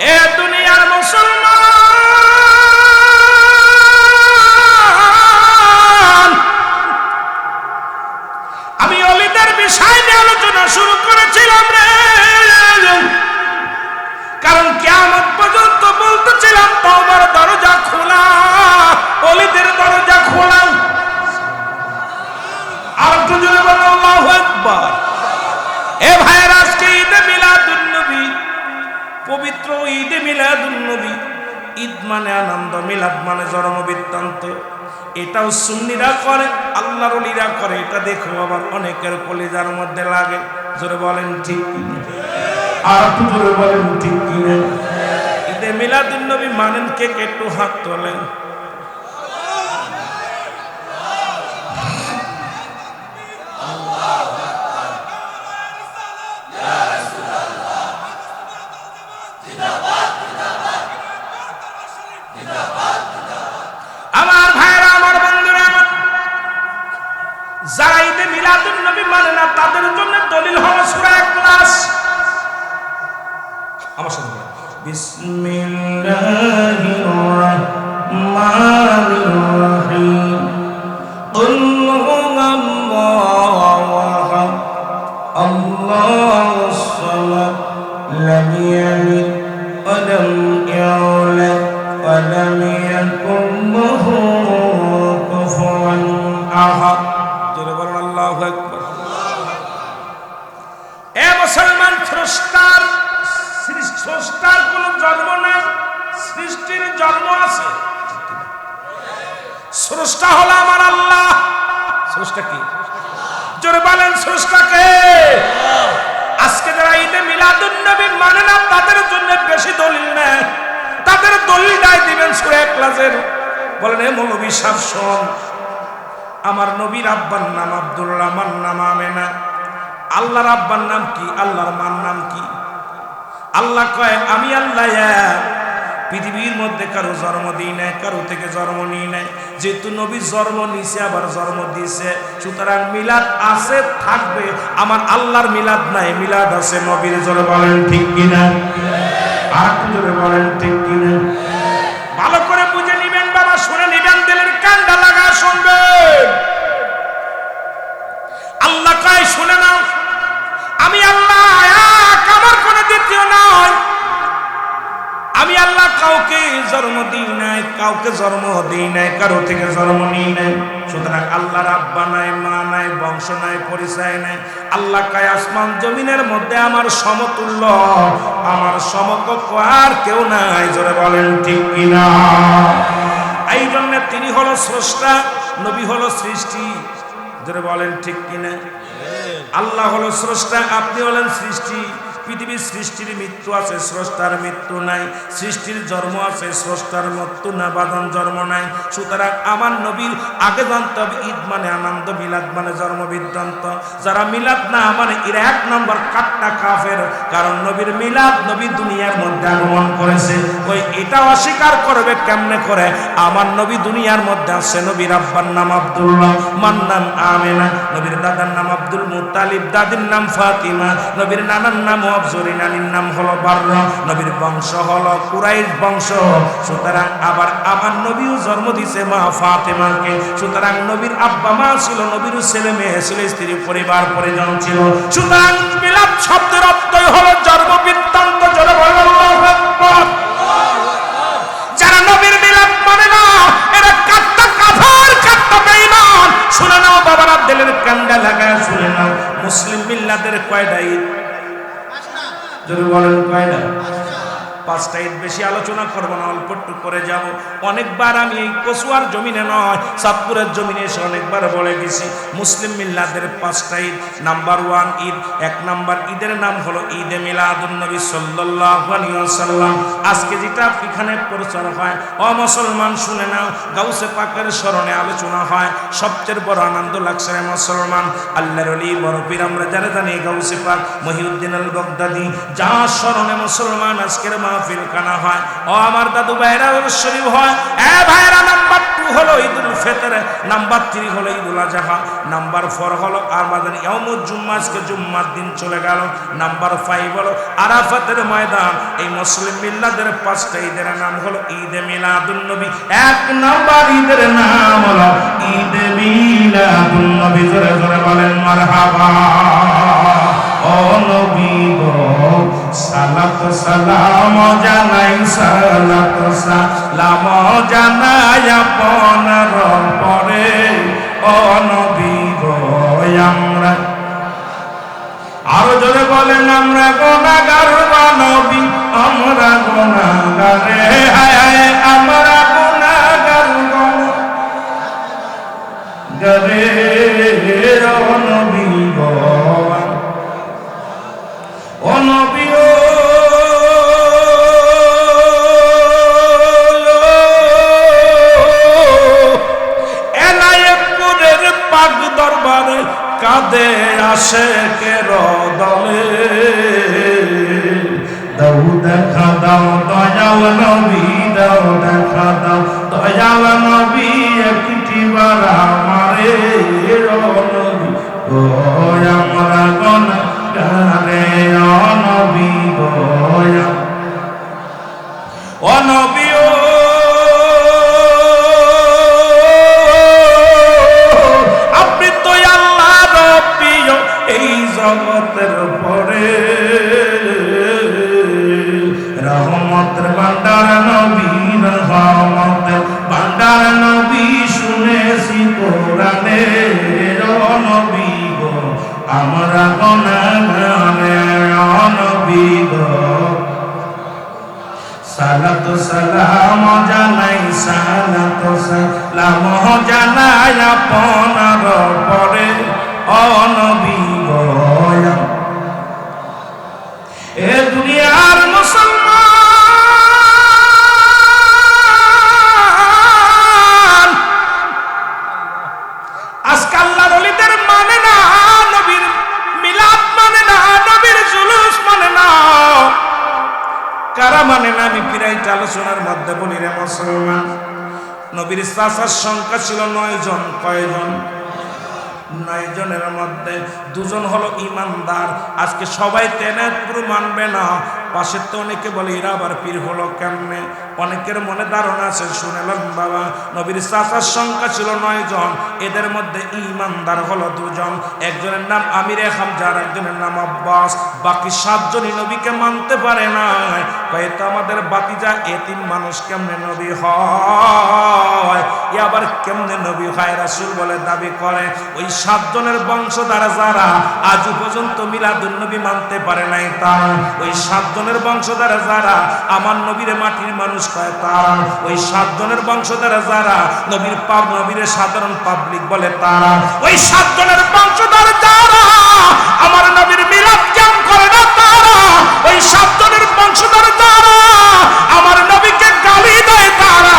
এ দুনিয়ার মুসলমান আমি ওলিদের বিষয় নিয়ে আলোচনা শুরু করেছিলাম রে কারণ কিয়ামত পর্যন্ত বলতেছিলাম তওবার দরজা খোলা ওলিদের দরজা খোলা আর একটু জোরে বলো আল্লাহু আকবার এ ভাইয়েরা আজকে ঈদে মিলাদুন নবী পবিত্র ঈদে মিলাদুন নবী ঈদ মানে আনন্দ মিলাদ মানে জন্ম বৃত্তান্ত এটাও সুন্নিরা করে আল্লাহর ওলিরা করে এটা দেখো আবার অনেকের কলিজার মধ্যে লাগে জোরে বলেন ঠিক আর একটু জোরে বলেন ঠিক কি না ঈদে মিলাদুন নবী মানেন কে কে একটু হাত তোলেন আমার ভাইরা আমার বন্ধুরা যারা ঈদে মিলাদুন নবী মানে না তাদের জন্য দলিল হলো সূরা ইখলাস আমার সাথে বিসমিল্লাহির রহমানির রহিম কুল হুয়াল্লাহু আহাদ আল্লাহুস সামাদ লাম ইয়ালিদ ওয়া লাম ইউলাদ ওয়া লাম ইয়াকুল লাহু কুফুয়ান আহাদ। জোরে বলুন আল্লাহু আকবার। এ মুসলমান, স্রষ্টার কোন জন্ম নাই, সৃষ্টির জন্ম আছে। স্রষ্টা হলো আমার আল্লাহ। স্রষ্টা কি? জোরে বলেন, স্রষ্টা কে? আজকে যারা ঈদে মিলাদুন নবী মানে না, তাদের জন্য বেশি দলিল নেই। তাদের দলিলটাই দিবেন সূরা ইখলাসের। বলেন, হে মৌলভী সাহেব শোন, আমার নবীর আব্বার নাম আব্দুল্লাহ, আমার নাম আমেনা। আল্লাহর আব্বার নাম কি? আল্লাহর মার নাম কি? আল্লাহ কয়, আমি আল্লাহ পৃথিবীর মধ্যে কারো জন্ম দিই নাই, কারো থেকে জন্ম নিই নাই। যেহেতু নবী জন্ম নিছে, আবার জন্ম দিছে, সুতরাং মিলাদ আছে, থাকবে। আমার আল্লাহর মিলাদ নাই, মিলাদ আছে নবীর। জোরে বলেন ঠিক কিনা? আর জোরে বলেন ঠিক কিনা? ভালো করে বুঝে নিবেন বাবা, শুনে নিবেন, দিলের কানটা লাগা শুনবেন। আল্লাহ কয়, শুনে নাও, আমি আল্লাহ এক, আমার কোনো দ্বিতীয় নয়। আমি আল্লাহ কাউকে জন্ম দিই নাই, কাউকে জন্ম দিই নাই, কারো থেকে জন্ম নিই নাই। সুতরাং আল্লাহর আব্বা নাই, মা নাই, বংশ নাই, পরিচয় নাই। আল্লাহ কয়, আসমান জমিনের মধ্যে আমার সমতুল্য, আমার সমকক্ষ আর কেউ নাই। জোরে বলেন ঠিক কিনা? এই জন্য তিনি হলো স্রষ্টা, নবী হলো সৃষ্টি। জোরে বলেন ঠিক কিনা? আল্লাহ হলো স্রষ্টা, আপনি হলেন সৃষ্টি। পৃথিবীর সৃষ্টির মৃত্যু আছে, স্রষ্টার মৃত্যু নাই। সৃষ্টির জন্ম আছে, স্রষ্টার মৃত্যু না, বাদন জন্ম নাই। সুতরাং আমার নবীর আগে জানতে হবে, ঈদ মানে আনন্দ, মিলাদ মানে জন্ম বৃত্তান্ত। যারা মিলাদ না মানে এরা এক নম্বর কাট্টা কাফের। কারণ নবীর মিলাদ, নবী দুনিয়ার মধ্যে আগমন করেছে, ওই এটা অস্বীকার করবে কেমনে করে? আমার নবী দুনিয়ার মধ্যে আসছে, নবীর আব্বার নাম আব্দুল্লাহ, মার নাম আমেনা, নবীর দাদার নাম আব্দুল মুত্তালিব, দাদির নাম ফাতিমা, নবীর নানার নাম আবজরি, নানির নাম হলো বাররা, নবীর বংশ হলো কুরাইশ বংশ। সুতরাং আবার আমার নবীও জন্ম দিছে মা ফাতেমাকে। সুতরাং নবীর আব্বা মা ছিল, নবীর ছেলে মেয়ে ছিল, স্ত্রী পরিবার পরিজন ছিল। সুতরাং মিলাদ শব্দের অর্থই হলো জন্ম বৃত্তান্ত। যারা বলেন আল্লাহু আকবার। যারা নবীর মিলাদ মানে না, এরা কাট্টা কাফের, কাট্টা বেঈমান। শুনে নাও বাবারা, দিলের কান্দা লাগায় শুনে নাও, মুসলিম মিল্লাতের কয়টা ঈদ? যদি বলেন কয়টা? 5টা ঈদ। বেশি আলোচনা করবো না, অল্প একটু করে যাব। অনেকবার আমি এই কচুয়ার জমিনে নয়, চাঁদপুরের জমিনে এসে অনেকবার বলে গেছি, মুসলিম মিল্লাতের 5টা ঈদ। নাম্বার 1 ঈদ, 1 নাম্বার ঈদের নাম হলো ঈদে মিলাদুন নবী সাল্লাল্লাহু আলাইহি ওয়াসাল্লাম। আজকে যেটা এখানে প্রচার হয়, ও মুসলমান শুনে নাও, গাউসে পাকের স্মরণে আলোচনা হয়। সবচেয়ে বড় আনন্দ লাগছে রে মুসলমান, আল্লাহর ওলি বড় পীর আমরা যারা জানি গাউসে পাক মহিউদ্দিন আল বাগদাদি, যার স্মরণে মুসলমান আজকের মাহফিল কানা হয়। ও আমার দাদু ভাইরা শরীফ হয়। এ ভাইরা, নাম্বার 2 হলো ঈদুল ফিতর, নাম্বার 3 হলো ঈদুল আযহা, নাম্বার 4 হলো আমাদের ইয়াউমুল জুম্মা, আজকে জুম্মার দিন চলে গেল। নাম্বার 5 হলো আরাফাতের ময়দান। এই মুসলিম মিল্লাতের 5টা ঈদের নাম হলো ঈদে মিলাদুন নবী। 1 নাম্বার ঈদের নাম হলো ঈদে মিলাদুন নবী। জোরে জোরে বলেন মারহাবা। ও নবী গো, সালাত সালাম জানাই, সালাত সালাম জানাই আপনার পরে। ও নবী গো, আমরা আরো জোরে বলেন, আমরা গুনাহগার নবী, আমরা গুনাহগার, হায় হায় আমরা গুনাহগার গরে। ও নবী গো, ও নবী ও এনায়েতপুরের পাক দরবারে কাঁদে আশেকের দলে। দাও দেখা দাও দয়াল নবী, দাও দেখা দাও দয়াল নবী, একটি বার আমারে। ও নবী ও আমরা গুনাহগারে, ও নবী গো, ও নবী ও সালাম জানাই সালাত সালাম জানাই আপনার পরে ও নবী গো এ দুনিয়ার মুসলমান আজকে আল্লাহর ওলিদের মানে না, নবীর মিলাদ মানে না, নবীর জুলুস মানে না। কারা মানে না আমি পিরাইট আলোচনার মধ্যে বলি রে মুসলমান। নবীর চাচার সংখ্যা ছিল 9 জন। কয়জন? 9 জনের মধ্যে 2 জন হলো ইমানদার। আজকে সবাই তেনায়তপুর মানবে না। পাশে তো অনেকে বলে এরা আবার পীর হলো কেমনে? অনেকের মনে ধারণা আছে, শুনেলেন বাবা, নবীর চাচার সংখ্যা ছিল 9 জন। এদের মধ্যে ইমানদার হলো 2 জন। একজনের নাম আমিরে হামজা, আর একজনের নাম আব্বাস। বাকি 7 জনই নবীকে মানতে পারে না। কয় তো আমাদের বাতিজা এতিম মানুষ কেমনে নবী হয়? এ আবার কেমনে নবী হয়? রাসূল বলে দাবি করে ওই 7 জনের বংশধর যারা আজ পর্যন্ত মিলাদুন নবী মানতে পারে নাই, তারা ওই 7 জনের বংশধর যারা আমার নবীর মাটির মানুষ কয়, তারা ওই 7 জনের বংশধর যারা নবীর নবীর সাধারণ পাবলিক বলে, তারা ওই 7 জনের বংশধর যারা আমার নবীর মিলাদ কায়েম করে না, তারা ওই 7 জনের বংশধর যারা আমার নবীকে গালি দেয়, তারা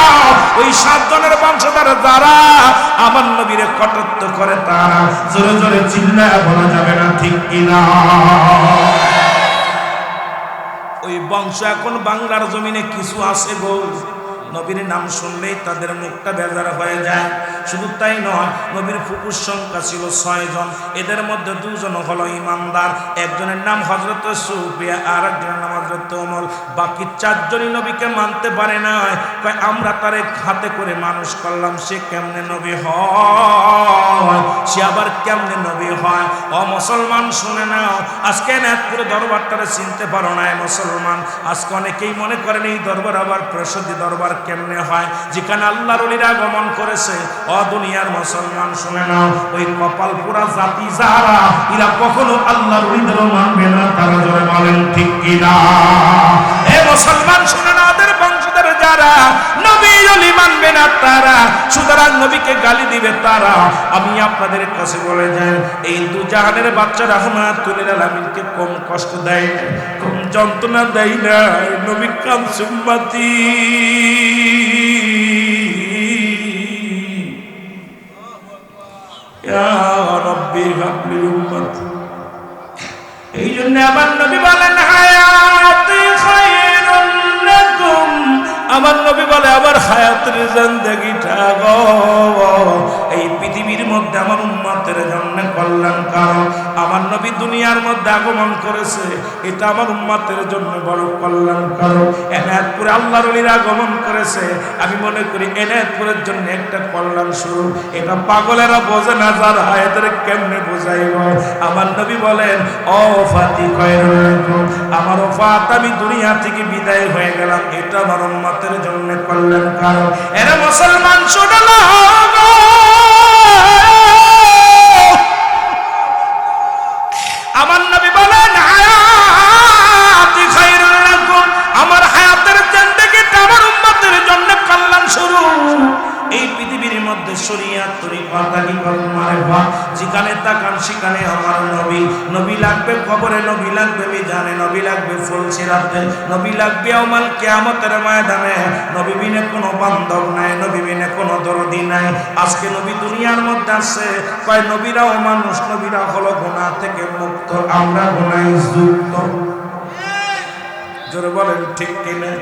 ওই 7 জনের বংশধর যারা আমার নবীরে কটাক্ষ করে, তারা। জোরে জোরে চিল্লায় বলা যাবে না ঠিক কিনা? ওই বংশ এখন বাংলার জমিনে কিছু আছে গো, নবীর নাম শুনলেই তাদের মুখটা বেজার হয়ে যায়। শুধু তাই নয়, নবীর ফুফুর সংখ্যা ছিল 6 জন। এদের মধ্যে 2 জন হলো ইমানদার। একজনের নাম হযরত সুফিয়া, আর একজনের নাম হযরত ওমর। বাকি 4 জনই নবীকে মানতে পারে না। কয় আমরা তারে হাতে করে মানুষ করলাম, সে কেমনে নবী হয়? সে আবার কেমনে নবী হয়? ও মুসলমান শুনে নাও, আজকে নাথপুরে দরবারটারে চিনতে পারো না মুসলমান। আজকে অনেকেই মনে করেন এই দরবার আবার প্রসিদ্ধ দরবার কেমনে হয়, যেখানে আল্লাহর ওলিরা আগমন করেছে। ও দুনিয়ার মুসলমান শুনে নাও, ওই কপাল পুরা জাতি যারা, এরা কখনো আল্লাহর ওলিদের মানবে না। তারা জোরে বলেন ঠিক কিনা? এ মুসলমান শুনে নাও, ওদের বংশধর যারা নবীর ওলি মানবে না, তারা সুতরাং নবীকে গালি দিবে, তারা। আমি আপনাদের কাছে বলে যাই, এই দুজাহানের বাচ্চা রাহমাতুল আলামিনকে কম কষ্ট দেয় না, কম যন্ত্রণা দেয় না। নবী কাঁদছে উম্মতি, ইয়া রাব্বি হাবলি উম্মতি। এই জন্য আমার নবী বলেন হায়াতি খায়রুন লাকুম। আমার নবী বলে আমার হায়াতের জিন্দেগিটা গো এই পৃথিবীর মধ্যে আমার উম্মতের জন্য কল্যাণ। কারণ আমার নবী দুনিয়ার মধ্যে আগমন করেছে, এটা আমার উম্মতের জন্য বড় কল্যাণ। কারণ এনায়েতপুরে আল্লাহর ওলিরা আগমন করেছে, আমি মনে করি এনায়েতপুরের জন্য একটা কল্যাণ শুরু। এটা পাগলেরা বোঝে না, যারা এদের কেমনে বোঝাইব? আমার নবী বলেন ও ফাতি খায়রুল লাকুম, আমার ওফাত, আমি দুনিয়া থেকে বিদায় হয়ে গেলাম, এটা আমার উম্মতের জন্য কল্যাণ। কারণ এরা মুসলমান শুনে না, আমার নবী বলেন হায়াতি খায়রুল লাকুম, আমার হায়াতের জিন্দেগিটা আমার উম্মতের জন্য কল্যাণ শুরু। এই পৃথিবীর মধ্যে শরীয়ত তরিকা তাকিবাল মারিফা, যেখানে তাকান সেখানে আমার নবী। নবী লাগবে কবরে, নবী লাগবে মিজানে, নবী লাগবে ফুলসিরাতে, নবী লাগবে ইয়াউমাল কিয়ামতের ময়দানে। নবী বিনে কোনো বান্ধব নাই, নবী বিনে কোনো দরদি নাই। আজকে নবী দুনিয়ার মধ্যে আছে, কয় নবীরাও মানুষ, নবীরা হলো গুনাহ থেকে মুক্ত, আমরা গুনাহে যুক্ত। জোরে বলেন ঠিক কিনা?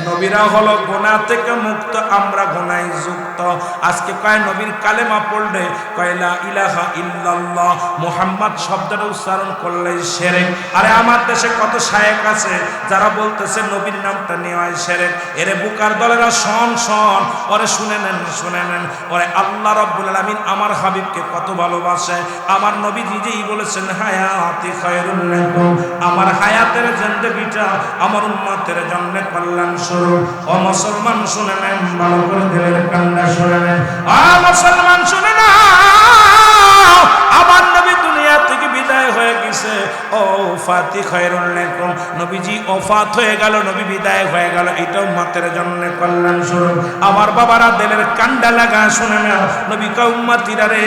নবীরা হলো গুনাহ থেকে মুক্ত, আমরা গুনাহে যুক্ত। আজকে কয় নবীর কালেমা পড়লে, কয় লা ইলাহা ইল্লাল্লাহ মুহাম্মদ শব্দটা উচ্চারণ করলে শিরক। আরে আমার দেশে কত শায়েখ আছে যারা বলতেছে নবীর নামটা নেওয়াই শিরক। এরে বুকার দলেরা শোন শোন, ওরে শুনে নেন, শুনে নেন। ওরে আল্লাহ রাব্বুল আলামিন আমার হাবিবকে কত ভালোবাসে। আমার নবী নিজেই বলেছেন হায়াতি খায়রুল লাকুম, আমার হায়াতের জিন্দেগিটা আমার উম্মতের জন্য কল্যাণ শুরু। ও মুসলমান শুনে নেন, ভালো করে দিলের কান্না শুনে নেন। ও মুসলমান শুনে নাও, আমার নবী দুনিয়া থেকে বিদায় হয়ে দিছে ও ফাতি খায়রুল লাকুম, নবীজি ওফাত হয়ে গেল, নবী বিদায় হয়ে গেল, এটা উম্মতের জন্য কল্যাণ স্বরূপ। আমার বাবারা দিলের কান্ডা লাগা শুনে নাও, নবী কয় উম্মতিরা রে,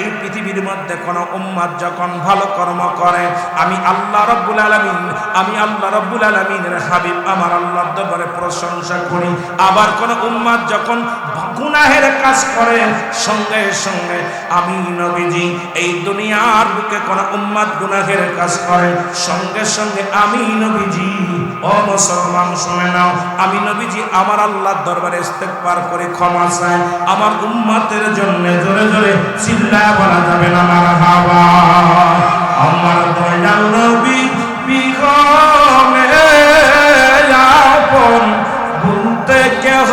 এই পৃথিবীর মধ্যে কোন উম্মত যখন ভালো কর্ম করে আমি আল্লাহ রাব্বুল আলামিন, আমি আল্লাহ রাব্বুল আলামিনের হাবিব আমার আল্লাহর দরবারে প্রশংসা করি। আবার কোন উম্মত যখন গুনাহের কাজ করে সঙ্গে সঙ্গে আমি নবীজি, এই দুনিয়ার বুকে কোন উম্মত গুনাহের কাজ করে সঙ্গে সঙ্গে আমি নবীজি, ও মুসলমান শুনে নাও, আমি নবীজি আমার আল্লাহর দরবারে ইস্তেগফার করে ক্ষমা চাই আমার উম্মতের জন্য। জোরে জোরে চিল্লায় বলা যাবে না মারহাবা। আমার দয়াল নবী বিগমে আপন বলতে কেহ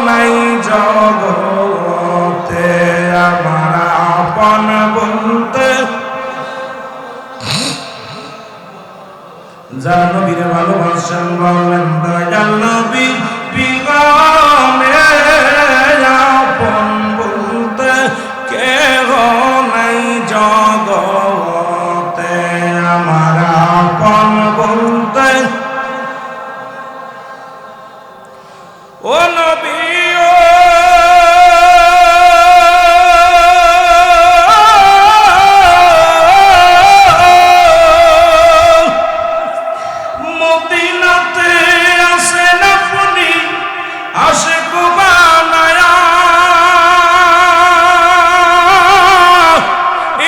নাই জগতে, আমার আপন বলতে যারা নবীর ভালোবাসেন বলেন দয়াল নবী বিগমে আপন বলতে কেহ নাই জগতে, আমার আপন বলতে ও নবী ও মদিনাতে আসেন আপনি, আশিক বানায়া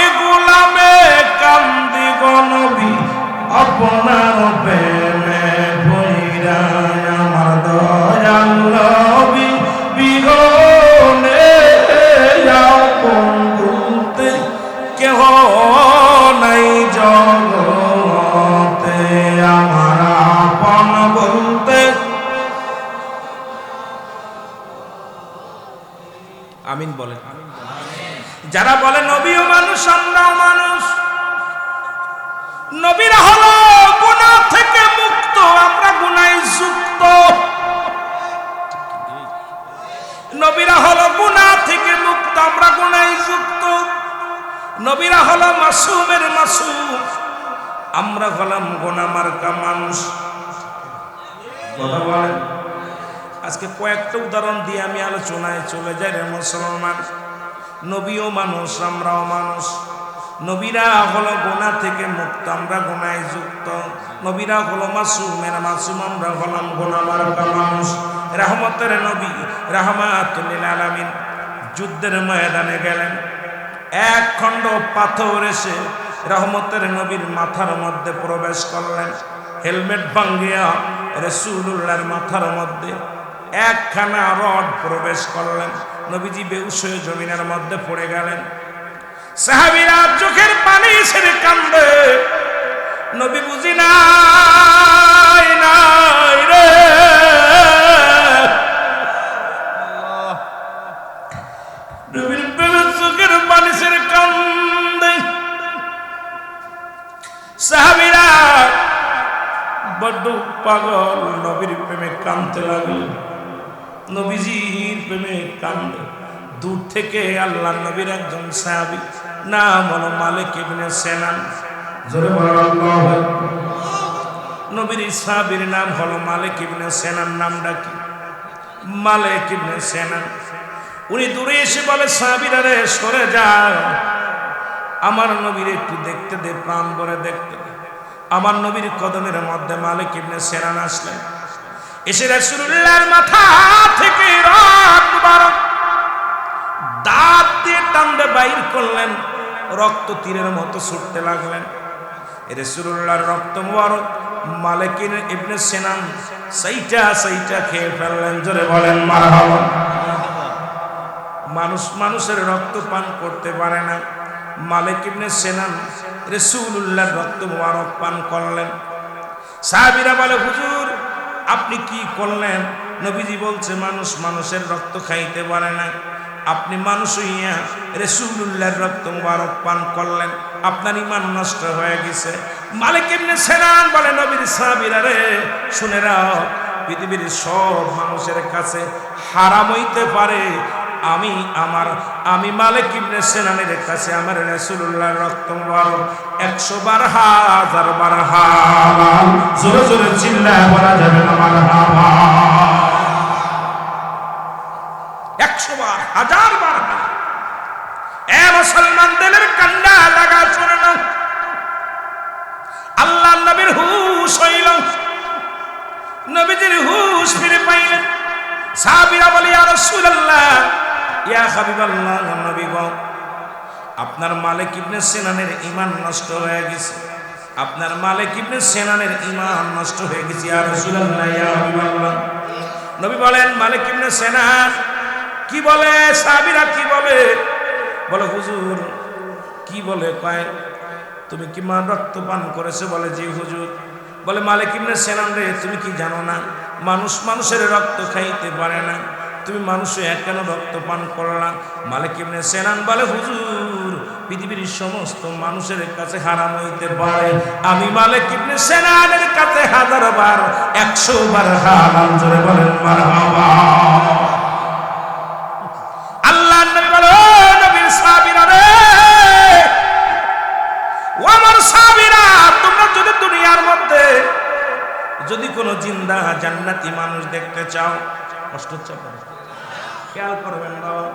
এ গোলামে কান্দি গো নবী আপনার প্রেমে ভৈরা, আমার দয়াল নবী বিগনে আপন বলতে কেহ নাই জগতে, আমার আপন বলতে। আমিন বলে। যারা বলে নবীও মানুষ আমরাও মানুষ, নবীরা হলো গুনাহ থেকে মুক্ত, আমরা গুনাহে যুক্ত। নবীরা হলো গুনাহ থেকে মুক্ত, আমরা গুনাহে যুক্ত। নবীরা হলো মাসুমের মাসুম, আমরা হলাম গুনাহ মার্কা মানুষ। কথা বলেন। আজকে কয়েকটা উদাহরণ দিয়ে আমি আলোচনায় চলে যাই রে মুসলমান। নবীও মানুষ আমরাও মানুষ, নবীরা হলো গুনাহ থেকে মুক্ত, আমরা গুনাহে যুক্ত। নবীরা হলো মাসুমের মাসুম, আমরা হলাম গুনাহ মার্কা মানুষ। রহমতের নবী রাহমাতুল লিল আলামিন যুদ্ধের ময়দানে গেলেন, এক খণ্ড পাথর এসে রহমতের নবীর মাথার মধ্যে প্রবেশ করলেন। হেলমেট ভাঙ্গিয়া রাসূলুল্লাহর মাথার মধ্যে একখানা রড প্রবেশ করলেন। নবীজি বেহুশ হয়ে জমিনের মধ্যে পড়ে গেলেন। সাহাবীরা চোখের পানি ছেড়ে কান্দে, নবী বুঝি নাই নাই রে, নবীর প্রেমে চোখের পানি ছেড়ে কান্দে। সাহাবীরা বড্ড পাগল, নবীর প্রেমে কাঁদতে লাগলো, নবীজির প্রেমে কান্দে। দূর থেকে আল্লাহ নবীর একজন সাহাবী, নাম হলো মালিক ইবনে সিনান। জোরে বলেন আল্লাহু আকবার। নবীর সাহাবীর নাম হলো মালিক ইবনে সিনান। নামটা কি? মালিক ইবনে সিনান। উনি দূরে এসে বলে, সাহাবীরা রে সরে যাও, আমার নবীর একটু দেখতে দে, প্রাণ ভরে দেখতে দে। আমার নবীর কদমের মধ্যে মালিক ইবনে সিনান আসলেন। এসে রাসূলুল্লাহর মাথা থেকে রক্ত মুবারক দাঁত দিয়ে টানতে বাইর করলেন, রক্ত তীরের মতো ছুটতে লাগলেন। রাসূলুল্লাহর রক্ত মুবারক মালিক ইবনে সিনান সাইটা সাইটা খেয়ে ফেললেন। জোরে বলেন মারহাবা। মানুষ মানুষের রক্ত পান করতে পারে না, মালিক ইবনে সিনান রাসূলুল্লাহর রক্ত মুবারক পান করলেন। সাহাবীরা বলে, হুজুর আপনি কি করলেন? নবীজি বলছে, মানুষ মানুষের রক্ত খাইতে পারে না, আপনি মানুষ হইয়া রাসূলুল্লাহর রক্ত মুবারক পান করলেন, আপনার ঈমান নষ্ট হয়ে গেছে। মালিক ইবনে সিনান বলে, নবীর সাহাবীরা রে শুনে রাও, পৃথিবীর সব মানুষের কাছে হারাম হইতে পারে, আমি মালিক ইবনে সিনানের কাছে আমার রাসূলুল্লাহর রক্ত মুবারক 100 বার হাজার বার হালাল। জোরে জোরে চিল্লায় বলা যাবে না মারহাবা। 100 বার, হাজার বার। এ মুসলমান দিলের কান্না লাগা শুনে নাও। আল্লাহ নবীর হুশ হইল, নবীজির হুশ ফিরে পাইলেন। সাহাবীরা বলে, ইয়া রাসূলুল্লাহ, ইয়া হাবিবাল্লাহ, নবী গো, আপনার মালিক ইবনে সিনানের ঈমান নষ্ট হয়ে গেছে, আপনার মালিক ইবনে সিনানের ঈমান নষ্ট হয়ে গেছে ইয়া রাসূলুল্লাহ, ইয়া হাবিবাল্লাহ। নবী বলেন, মালিক ইবনে সিনান কি বলে? সাহাবীরা কি বলে? বলে, হুজুর কি বলে? কয়, তুমি কি মা রক্ত পান করেছো? বলে, জি হুজুর। বলে, মালিক ইবনে সিনান রে, তুমি কি জানো না মানুষ মানুষের রক্ত খাইতে পারে না, তুমি মানুষে কেন রক্ত পান করলাম? মালিক ইবনে সিনান বলে, হুজুর পৃথিবীর সমস্ত মানুষের কাছে হারাম হইতে পারে, আমি মালিক ইবনে সিনানের কাছে 1000 বার 100 বার হালাল। জোরে বলেন মারহাবা। আল্লাহ নবী বলে, ও নবীর সাহাবীরা রে, ও আমার সাহাবীরা, তোমরা যদি দুনিয়ার মধ্যে যদি কোনো জিন্দা জান্নাতি মানুষ দেখতে চাও, কষ্ট হচ্ছে আপনার, খেয়াল করবেন বাবা।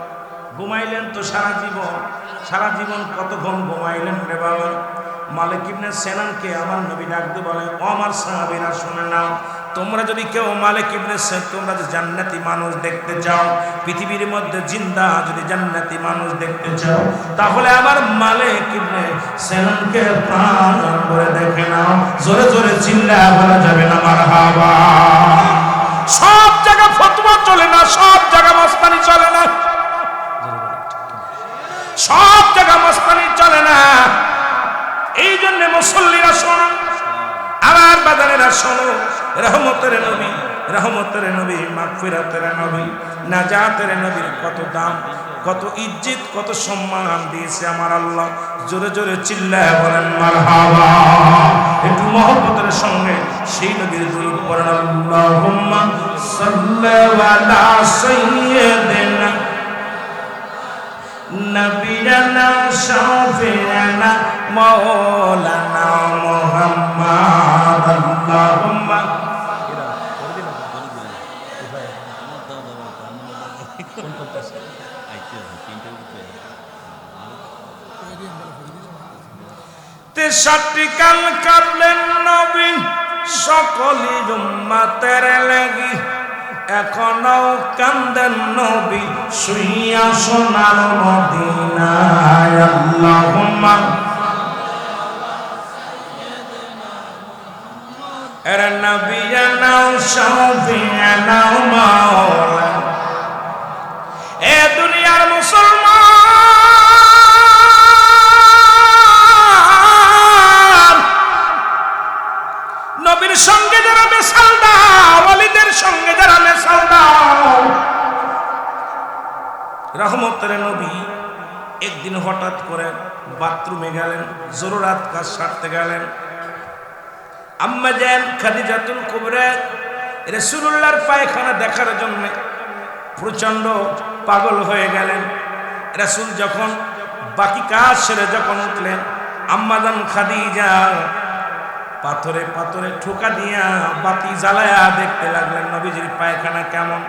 ঘুমাইলেন তো সারা জীবন কতক্ষণ ঘুমাইলেন রে বাবা? মালিক ইবনে সিনানকে আমার নবী ডাকতে বলে, ও আমার সাহাবীরা শুনে নাও, তোমরা যদি কেউ মালিক ইবনে সিনান, তোমরা যদি জান্নাতি মানুষ দেখতে চাও, পৃথিবীর মধ্যে জিন্দা যদি জান্নাতি মানুষ দেখতে চাও, তাহলে আমার মালিক ইবনে সিনানকে প্রাণ করে দেখে নাও। জোরে জোরে চিল্লায় বলা যাবে না মারহাবা। সব জায়গা ফতোয়া চলে না, সব জায়গা মস্তানি চলে না, সব জায়গা মস্তানি চলে না। এই জন্য মুসল্লিরা শোনো, আমার বাজারেরা শোনো, রহমতের নবী, মাগফিরাতের নবী, নাজাতের নবীর কত দাম, কত ইজ্জত, কত সম্মান দিয়েছে আমার আল্লাহ। জোরে জোরে চিল্লায় বলেন মারহাবা। একটু মহব্বতের সঙ্গে সেই নবীর দুরূদ পড়েন। আল্লাহুম্মা সাল্লি আলা সাইয়্যিদিনা নবিয়ানা শাফিয়ানা মাওলানা মুহাম্মদ। আল্লাহুম্মা তেষট্টি কাল কাঁদলেন নবী সকলি উম্মতের লাগি, এখনো কান্দেন নবী শুইয়া সোনার মদিনায়। আল্লাহুম্মা এরে নবিয়ানা শাফিয়ানা মাওলানা। এ দুনিয়ার মুসলমান, নবীর সঙ্গে যারা মেশাল দাও, ওয়ালিদের সঙ্গে যারা মেশাল দাও, রহমতের নবী একদিন হঠাৎ করে বাথরুমে গেলেন, জরুরাত কাজ সারতে গেলেন। আম্মা জান খাদিজাতুল কুবরা রাসূলুল্লাহর পায়খানা দেখার জন্য প্রচন্ড পাগল হয়ে গেলেন। রাসূল যখন বাকি কাজ সেরে যখন উঠলেন, আম্মা জান খাদিজা পাথরে পাথরে ঠোকা দিয়া বাতি জ্বালায়া দেখতে লাগলেন নবীজির পায়খানা কেমন।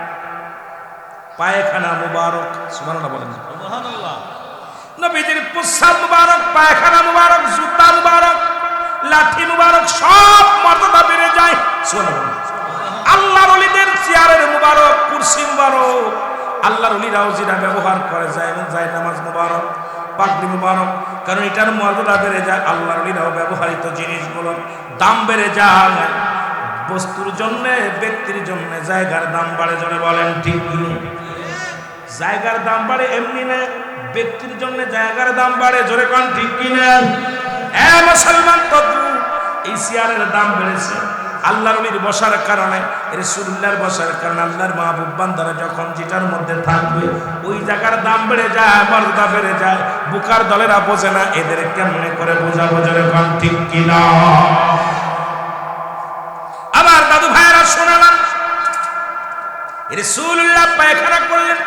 পায়খানা মুবারক, সুবহানাল্লাহ বলেন, সুবহানাল্লাহ। নবীজির প্রস্রাব মুবারক, পায়খানা মুবারক, জুতা মুবারক, লাঠি মুবারক, সব মর্যাদা বেড়ে যায়। সুবহানাল্লাহ। আল্লাহর ওলিদের চেয়ারের মুবারক, কুরসি মুবারক, আল্লাহর ওলিরাও যেটা ব্যবহার করে যায়, যায় নামাজ মুবারক, পাগড়ি মুবারক, কারণ এটার মর্যাদা বেড়ে যায়। আল্লাহর ওলিরাও ব্যবহৃত জিনিসগুলোর দাম বেড়ে যায়। বস্তুর জন্য, ব্যক্তির জন্য জায়গার দাম বাড়ে, জনে বলেন ঠিক কি? জায়গার দাম বাড়ে এমনি না, ব্যক্তির জন্য জায়গার দাম বাড়ে, জোরে কোন ঠিক কি না? এ মুসলমান, তদ্রুপ এই চেয়ারের দাম বেড়েছে আল্লাহর ওলির বসার কারণে, রাসূলুল্লাহর বসার কারণে। আল্লাহর মাহবুব বান্দারা যখন যেটার মধ্যে থাকবে ওই জায়গার দাম বেড়ে যায়, মর্যাদা বেড়ে যায়। বুকার দলেরা বোঝে না, এদের কেমনে করে বোঝাবো, জোরে কোন ঠিক কি না? আমার দাদু ভাইয়েরা শোনালাম, রাসূলুল্লাহ পায়খানা করলেন,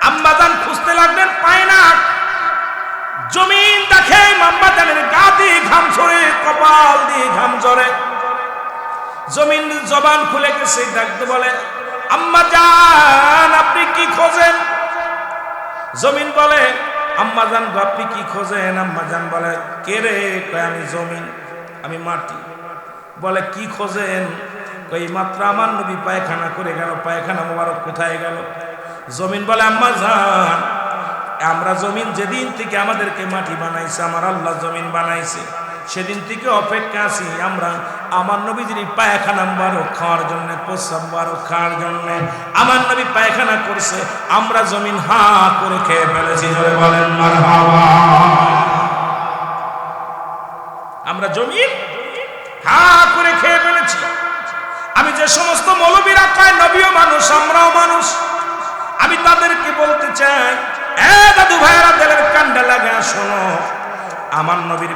আম্মাজান খুঁজতে লাগলেন, পায় না। জমিন দেখে আম্মাজানের গা দিয়ে ঘাম ঝরে, কপাল দিয়ে ঘাম ঝরে। জমিন জবান খুলে গেছে, ডাকতে বলে, আম্মাজান আপনি কি খোঁজেন? জমিন বলে, আম্মাজান আপনি কি খোঁজেন? আম্মাজান বলে, কে রে? কয় আমি জমিন, আমি মাটি। বলে কি খোঁজেন? কই মাত্র আমার নবী পায়খানা করে গেল, পায়খানা মোবারক কোথায় গেল? জমিন বলে, আম্মাজান আমরা জমিন যেদিন থেকে আমাদেরকে মাটি বানাইছে, আমার আল্লাহ জমিন বানাইছে, সেদিন থেকে অপেক্ষা আছি আমরা আমার নবীজির পায়খানা মোবারক খাওয়ার জন্য, প্রস্রাব মোবারক খাওয়ার জন্য। আমার নবী পায়খানা করছে, আমরা জমিন হা করে খেয়ে ফেলেছি। জোরে বলেন মারহাবা। আমরা জমিন হা করে খেয়ে ফেলেছি। আমি যে সমস্ত মৌলবীরা কয় নবীও মানুষ, আমরাও মানুষ, আমি তাদেরকে বলতে চাই, এ দাদু ভাইয়েরা, দিলের কান্ডা লাগা শোনো, আমার নবীর